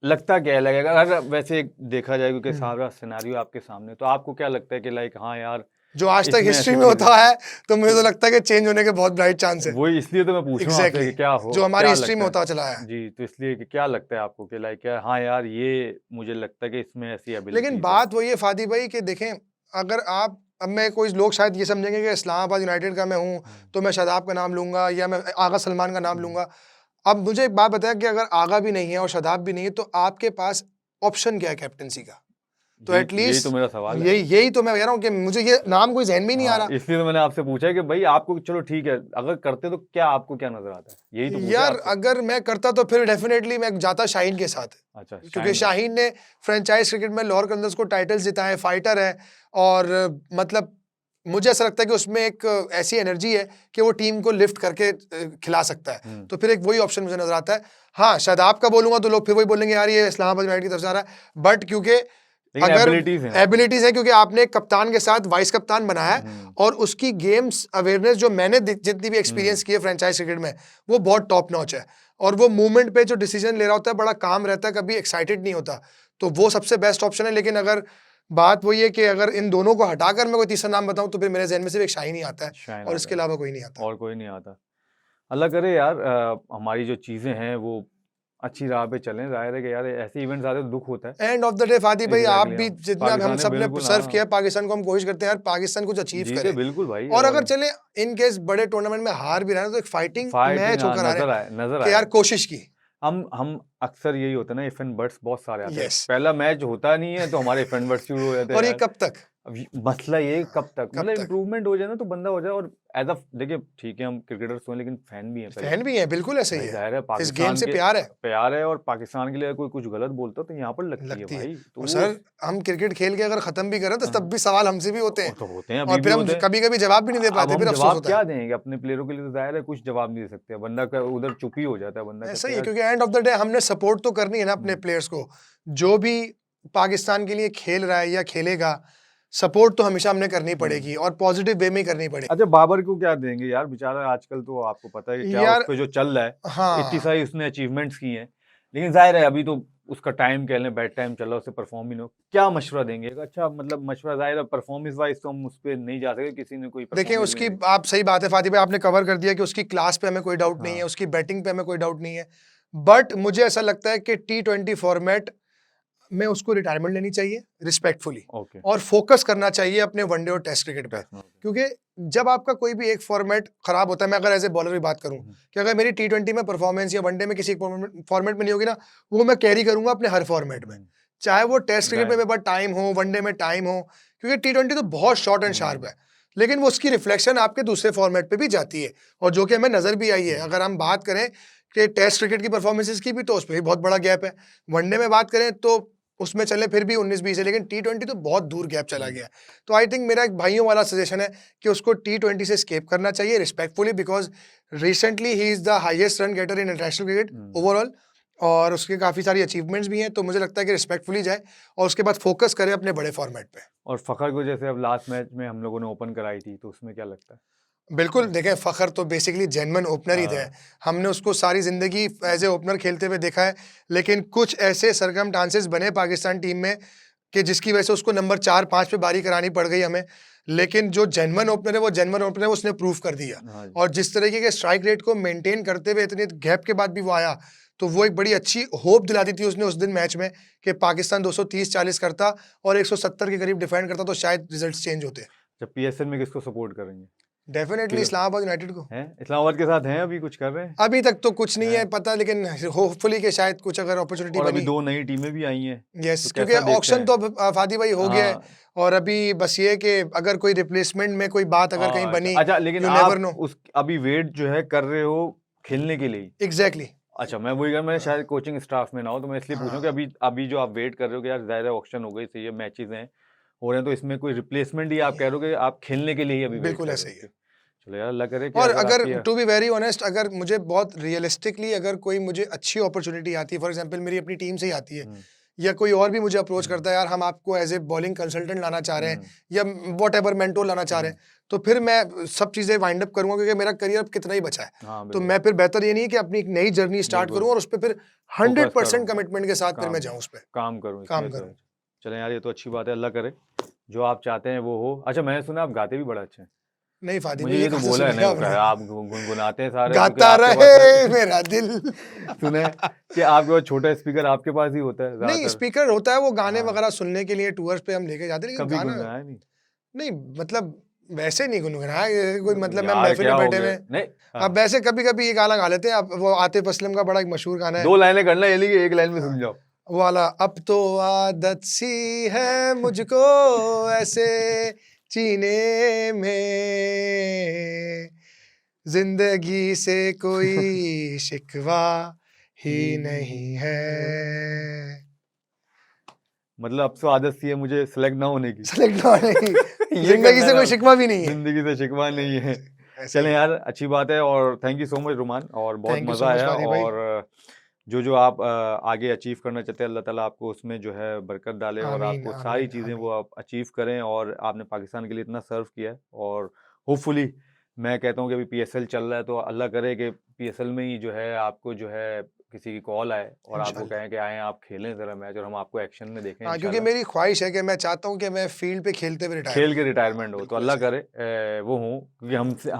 लगता क्या है, लगेगा अगर वैसे देखा जाए क्योंकि सारा सिनेरियो आपके सामने, तो आपको क्या लगता है कि लाइक हाँ यार जो आज तक इसमें हिस्ट्री ऐसी में होता चीजें है, तो मुझे तो लगता है कि चेंज होने के बहुत ब्राइट चांस है। वही, इसलिए तो मैं पूछ रहा हूँ आपसे एग्जैक्टली कि क्या हो, जो हमारी क्या हिस्ट्री में लगता होता चला है। है जी, तो इसलिए कि क्या लगता है आपको कि लाइक क्या हाँ यार ये मुझे लगता है कि इसमें ऐसी लेकिन एबिलिटीज है। बात वही है फादी भाई कि देखें, अगर आप अब मैं कोई लोग शायद ये समझेंगे कि इस्लामाबाद यूनाइटेड का मैं हूँ तो मैं शादाब का नाम लूंगा या मैं आगा सलमान का नाम लूंगा। अब मुझे एक बात बताया कि अगर आगा भी नहीं है और शादाब भी नहीं है तो आपके पास ऑप्शन क्या है कैप्टनसी का? तो यही तो एटलीस्ट मेरा सवाल है। यही तो मैं कह रहा हूँ कि मुझे ये नाम कोई जहन में ही नहीं आ हाँ, रहा। इसलिए तो मैंने आपसे पूछा है कि भाई आपको चलो ठीक है, अगर करते तो क्या आपको क्या नजर आता है, यही तो पूछा यार आपसे। अगर मैं करता तो फिर डेफिनेटली मैं जाता शाहीन के साथ, अच्छा, क्योंकि शाहीन ने फ्रेंचाइज क्रिकेट में लाहौर कलंदर्स को टाइटल्स जिताए, फाइटर है और मतलब मुझे ऐसा लगता है कि उसमें एक ऐसी एनर्जी है कि वो टीम को लिफ्ट करके खिला सकता है। तो फिर एक वही ऑप्शन मुझे नजर आता है। हाँ, शादाब का बोलूंगा तो लोग फिर वही बोलेंगे यार ये इस्लामाबाद यूनाइटेड की तरफ से आ रहा है, बट क्योंकि लेकिन अगर एबिलिटीज हैं, एबिलिटीज है, क्योंकि आपने एक कप्तान के साथ वाइस कप्तान बनाया है और उसकी गेम्स अवेयरनेस जो मैंने जितनी भी एक्सपीरियंस की है फ्रेंचाइज क्रिकेट में, वो बहुत टॉप नॉच है और वो मूवमेंट पे जो डिसीजन ले रहा होता है बड़ा काम रहता है, कभी एक्साइटेड नहीं होता, तो वो सबसे बेस्ट ऑप्शन है। लेकिन अगर बात वही है कि अगर इन दोनों को हटाकर मैं कोई तीसरा नाम बताऊं तो फिर मेरे जहन में सिर्फ एक शाहीन ही आता है और इसके अलावा कोई नहीं आता। और कोई नहीं आता। अल्लाह करे यार हमारी जो चीजें हैं वो अच्छी राह पे चलें। जाहिर है कि यार ऐसे इवेंट्स आते तो दुख होता है। एंड ऑफ द डे फादी भाई आप एग्जैक्टली भी हाँ, जितना हम पाकिस्तान ने सब ने बिल्कुल सर्व हाँ किया पाकिस्तान को, हम कोशिश करते हैं यार पाकिस्तान कुछ अचीव जीते करे। बिल्कुल भाई। और अगर चले इन केस बड़े टूर्नामेंट में हार भी रहे ना तो एक फाइटिंग मैच होकर आ नजर रहे आए, नजर कि आए। यार कोशिश की। हम अक्सर यही होता है ना, इफ एंड बट्स बहुत सारे आते हैं। यस, पहला मैच होता नहीं है तो हमारे इफ एंड बट्स शुरू हो जाते हैं और ये यार। कब तक? अब मसला ये कब तक, कब मतलब तक? इम्प्रूवमेंट हो जाए ना तो बंदा हो जाए। और एज अ देखिए ठीक है हम क्रिकेटर्स हैं लेकिन फैन भी हैं पहले। फैन भी है, बिल्कुल ऐसे ही भाई है, जाहिर है इस गेम पाकिस्तान से के प्यार है, प्यार है, और पाकिस्तान के लिए कोई कुछ गलत बोलता तो यहाँ पर लगती है लगती है। भाई। तो और वो सर हम क्रिकेट खेल के अगर खत्म भी करें तो तब भी सवाल हमसे भी होते हैं तो होते हैं, अभी और भी फिर हम होते हैं। कभी कभी जवाब भी नहीं दे अब पाते, हम फिर अफसोस जवाब होता क्या है। देंगे अपने प्लेयरों के लिए, तो जाहिर है कुछ जवाब नहीं दे सकते। बंदा का उधर चुप ही हो जाता है, बंदा ऐसा कहता ही है है, यार। क्योंकि एंड ऑफ द डे हमने सपोर्ट तो करनी है ना अपने प्लेयर्स को। जो भी पाकिस्तान के लिए खेल रहा है या खेलेगा, सपोर्ट तो हमेशा हमने करनी पड़ेगी और पॉजिटिव वे में ही करनी पड़ेगी। अच्छा, बाबर को क्या देंगे यार, बेचारा आजकल तो आपको पता है कि क्या उस यार पे जो चल रहा है। इतनी हाँ, सारी उसने अचीवमेंट्स की हैं, लेकिन जाहिर है अभी तो उसका टाइम कह लें बैड टाइम चल रहा है, उसे परफॉर्म ही नहीं हो। क्या मशवरा देंगे? एक अच्छा मतलब मशवरा, जाहिर है परफॉर्मेंस वाइज तो हम उस पर नहीं जा सकते, किसी ने कोई देखिए परफॉर्मेंस भी उसकी नहीं। आप सही बात है फातिह भाई, आपने कवर कर दिया कि उसकी क्लास पे हमें कोई डाउट नहीं है, हाँ, उसकी बैटिंग पे हमें कोई डाउट नहीं है, बट मुझे ऐसा लगता है कि T20 फॉर्मेट में उसको रिटायरमेंट लेनी चाहिए रिस्पेक्टफुली ओके, और फोकस करना चाहिए अपने वनडे और टेस्ट क्रिकेट पे। टेस्ट में ओके। क्योंकि जब आपका कोई भी एक फॉर्मेट खराब होता है, मैं अगर एज ए बॉलर की बात करूं कि अगर मेरी T20 में परफॉर्मेंस या वनडे में किसी फॉर्मेट में नहीं होगी ना, वो मैं कैरी करूंगा अपने हर फॉर्मेट में, चाहे वो टेस्ट क्रिकेट में मेरे पास टाइम हो, वनडे में टाइम हो, क्योंकि T20 तो बहुत शॉर्ट एंड शार्प है, लेकिन वो उसकी रिफ्लेक्शन आपके दूसरे फॉर्मेट पे भी जाती है और जो कि हमें नजर भी आई है। अगर हम बात करें कि टेस्ट क्रिकेट की परफॉर्मेंसेस की भी तो उस पर भी बहुत बड़ा गैप है, वनडे में बात करें तो उसमें चले फिर भी 19-20 है, लेकिन T20 तो बहुत दूर गैप चला गया है। तो आई थिंक मेरा एक भाइयों वाला सजेशन है कि उसको T20 से स्केप करना चाहिए respectfully, because recently he is the highest run getter in international cricket overall और उसके काफ़ी सारी अचीवमेंट्स भी हैं, तो मुझे लगता है कि रिस्पेक्टफुली जाए और उसके बाद फोकस करे अपने बड़े फॉर्मेट पे। और फखर को जैसे अब लास्ट मैच में हम लोगों ने ओपन कराई थी, तो उसमें क्या लगता है? बिल्कुल, देखें फ़खर तो बेसिकली जेन्युइन ओपनर ही थे। हाँ, हमने उसको सारी ज़िंदगी एज़ ए ओपनर खेलते हुए देखा है, लेकिन कुछ ऐसे सरकमस्टांसेस बने पाकिस्तान टीम में कि जिसकी वजह से उसको नंबर 4-5 पे बारी करानी पड़ गई हमें। लेकिन जो जेन्युइन ओपनर है, वो जेन्युइन ओपनर है, उसने प्रूव कर दिया। हाँ जी। और जिस तरीके के स्ट्राइक रेट को मेंटेन करते हुए इतने गैप के बाद भी वो आया, तो वो एक बड़ी अच्छी होप दिला दी थी उसने उस दिन मैच में कि पाकिस्तान 230-40 करता और 170 के करीब डिफेंड करता तो शायद रिजल्ट्स चेंज होते। जब PSL में किसको सपोर्ट करेंगे? डेफिनेटली इस्लामाबाद यूनाइटेड को। हैं? इस्लामाबाद के साथ हैं, अभी कुछ कर रहे हैं? अभी तक तो कुछ नहीं है हैं? पता, लेकिन होपफुली कि शायद कुछ अगर अपॉर्चुनिटी और अभी बनी। 2 नई टीमें भी आई हैं, यस, तो क्योंकि कैसा देखते ऑक्शन हैं? तो अब फादी भाई हो गया है हाँ, और अभी बस ये कि अगर कोई रिप्लेसमेंट में कोई बात अगर कहीं बनी, अच्छा लेकिन यू नेवर आप नो। उस अभी वेट जो है कर रहे हो खेलने के लिए ही? एग्जैक्टली। अच्छा, मैं वही मैं शायद कोचिंग स्टाफ में ना हो, तो मैं इसलिए पूछूं कि हाँ, अभी अभी जो आप वेट कर रहे हो कि यार ज़्यादा ऑक्शन हो गई, सही है, मैचेस हैं हो रहे हैं, तो इसमें कोई रिप्लेसमेंट ही आप कह रहे हो कि आप खेलने के लिए ही अभी वेट बिल्कुल कर ऐसा रहे ही हो? है। चलो यार अल्लाह करे कि और अगर अगर आपकी टू बी वेरी ऑनेस्ट, अगर मुझे बहुत रियलिस्टिकली अगर कोई मुझे अच्छी अपॉर्चुनिटी आती है, फॉर एग्जांपल मेरी अपनी टीम से ही आती है, हम्म, या कोई और भी मुझे अप्रोच हम्म, करता है, यार हम आपको एज ए बॉलिंग कंसल्टेंट लाना चाह रहे हैं, हम्म, या वॉट एवर मेंटोर लाना चाह रहे हम्म, हैं, तो फिर मैं सब चीज़ें वाइंड अप करूंगा, क्योंकि मेरा करियर अब कितना ही बचा है। हाँ तो बिल्कुल मैं फिर बेहतर ये नहीं है कि अपनी एक नई जर्नी स्टार्ट बिल्कुल करूँ और उस पर फिर फोकस करो 100% कमिटमेंट के साथ फिर मैं काम जाऊँ उस पर काम करूँ काम इसमें तो करूँ। है। चलें यार ये तो अच्छी बात है अल्लाह करे जो आप चाहते हैं वो हो। अच्छा मैंने सुना आप गाते भी बड़ा अच्छे हैं। नहीं फादी भाई, मुझे ये ये तो कहाँ से बोला सुन है लिया नहीं आपने? कह आप गुनगुनाते हैं सारे क्योंकि गाता आपके रहे पास मेरा दिल। सुने हैं कि आपके पास छोटा स्पीकर आपके पास ही होता है नहीं, ज्यादातर। स्पीकर होता है, वो गाने हाँ वगैरह सुनने के लिए टूर्स पे हम लेके जाते हैं, लेकिन कभी गाना गुनगुनाया नहीं नहीं, मतलब वैसे नहीं गुनगुनाया, ये कोई मतलब मैं यार महफिल क्या में हो बैठे गया हुए। नहीं। हाँ अब वैसे कभी कभी ये गाना गा लेते हैं। अब वो आतिफ असलम का बड़ा एक मशहूर गाना है, 2 लाइनें करना ये नहीं कि 1 लाइन में सुन जाओ। वो वाला, अब तो आदत सी है मुझको ऐसे जीने में, जिंदगी से कोई शिकवा ही नहीं है। मतलब अब तो आदत सी है मुझे सिलेक्ट ना होने की। सेलेक्ट होने की, ये जिंदगी करना से है कोई अब। शिकवा भी नहीं है। जिंदगी से शिकवा नहीं है। ऐसे चलें ही। यार अच्छी बात है और थैंक यू सो मच रुमान और बहुत थैंक यू सो मज़ा मच आया। फादी भाई। और जो आप आगे अचीव करना चाहते हैं अल्लाह ताला आपको उसमें जो है बरकत डाले और आमीन आपको सारी आमीन चीज़ें आमीन। वो आप अचीव करें। और आपने पाकिस्तान के लिए इतना सर्व किया है और होपफुली मैं कहता हूँ कि अभी पीएसएल चल रहा है तो अल्लाह करे कि पीएसएल में ही जो है आपको जो है किसी की कॉल आए और आपको इंशाल्लाह। कहें कि आएँ आप खेलें ज़रा मैच और हम आपको एक्शन में देखें हाँ, क्योंकि इंशाल्लाह। मेरी ख्वाहिश है कि मैं चाहता हूँ कि मैं फील्ड पे खेलते हुए रिटायर खेल के हूँ। रिटायरमेंट हो तो बिल्कुल अल्लाह ऐसे ही। करे वो हो क्योंकि हमसे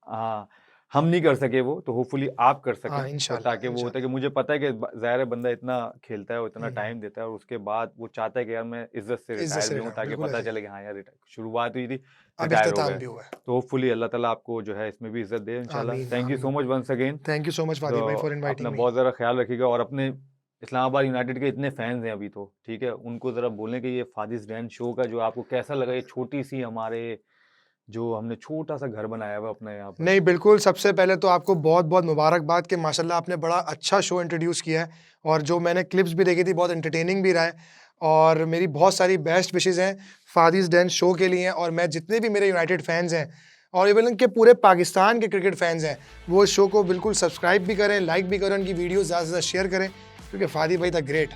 हाँ हम नहीं कर सके वो तो होपफुली आप कर सकें हाँ, और इंशाल्लाह ताकि वो होता है कि इंशाल्लाह। मुझे पता है कि ज़ाहिर है बंदा इतना खेलता है और इतना हम्म, टाइम देता है और उसके बाद वो चाहता है कि यार मैं इज्जत से इज्जत रिटायर से भी हूँ रिटायर, ताकि बिल्कुल पता ऐसे ही। चले कि हाँ यार शुरुआत हुई थी अब रिटायर हो इख्तिताम गए। भी हुआ है। तो होपफुली अल्लाह ताला आपको जो है इसमें भी इज्जत दे इंशाल्लाह। आमीन थैंक यू सो आमीन। Much once again. Thank you so much तो फादी भाई फॉर अपना इनवाइटिंग मी। बहुत ज़्यादा ख्याल रखिएगा और अपने इस्लामाबाद यूनाइटेड के इतने फैंस हैं अभी तो ठीक है उनको ज़रा बोलें कि ये फादिस डैन शो का जो आपको कैसा लगा ये छोटी सी हमारे जो हमने छोटा-सा घर बनाया हुआ है अपने यहाँ पर। नहीं, बिल्कुल, सबसे पहले तो आपको बहुत-बहुत मुबारकबाद कि माशाल्लाह आपने बड़ा अच्छा शो इंट्रोड्यूस किया है, और जो मैंने क्लिप्स भी देखी थी बहुत एंटरटेनिंग भी रहा है, और मेरी बहुत सारी बेस्ट विशेज़ हैं फादिस डैन शो के लिए, और मैं जितने भी मेरे यूनाइटेड फैंस हैं और इवन के पूरे पाकिस्तान के क्रिकेट फैंस हैं, वो इस शो को बिल्कुल सब्सक्राइब भी करें, लाइक भी करें, उनकी वीडियो ज़्यादा से ज़्यादा शेयर करें, क्योंकि फादी भाई the great.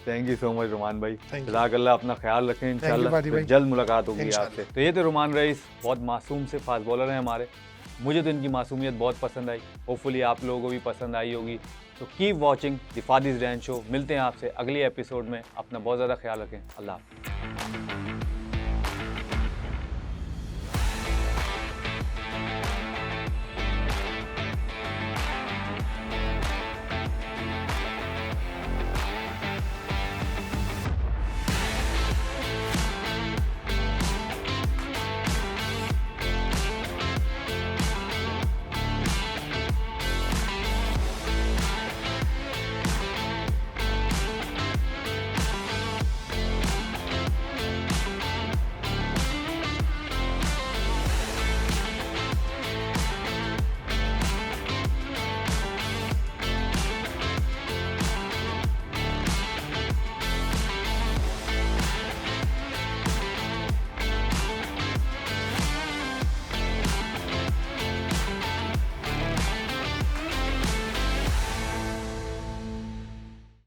Thank you so much Ruman भाई। Thank you. जज़ाकल्लाह अपना ख्याल रखें इंशाल्लाह फादी फिर भाई। जल्द मुलाकात होगी इंशाल्लाह। आपसे। तो ये थे रुमान रईस बहुत मासूम से फास्ट बॉलर हैं हमारे। मुझे तो इनकी मासूमियत बहुत पसंद आई। होपफुली आप लोगों को भी पसंद आई होगी। तो keep watching the Fadi's Den show. मिलते हैं आपसे अगले एपिसोड में। अपना बहुत ज़्यादा ख्याल रखें। अल्लाह हाफ़िज़।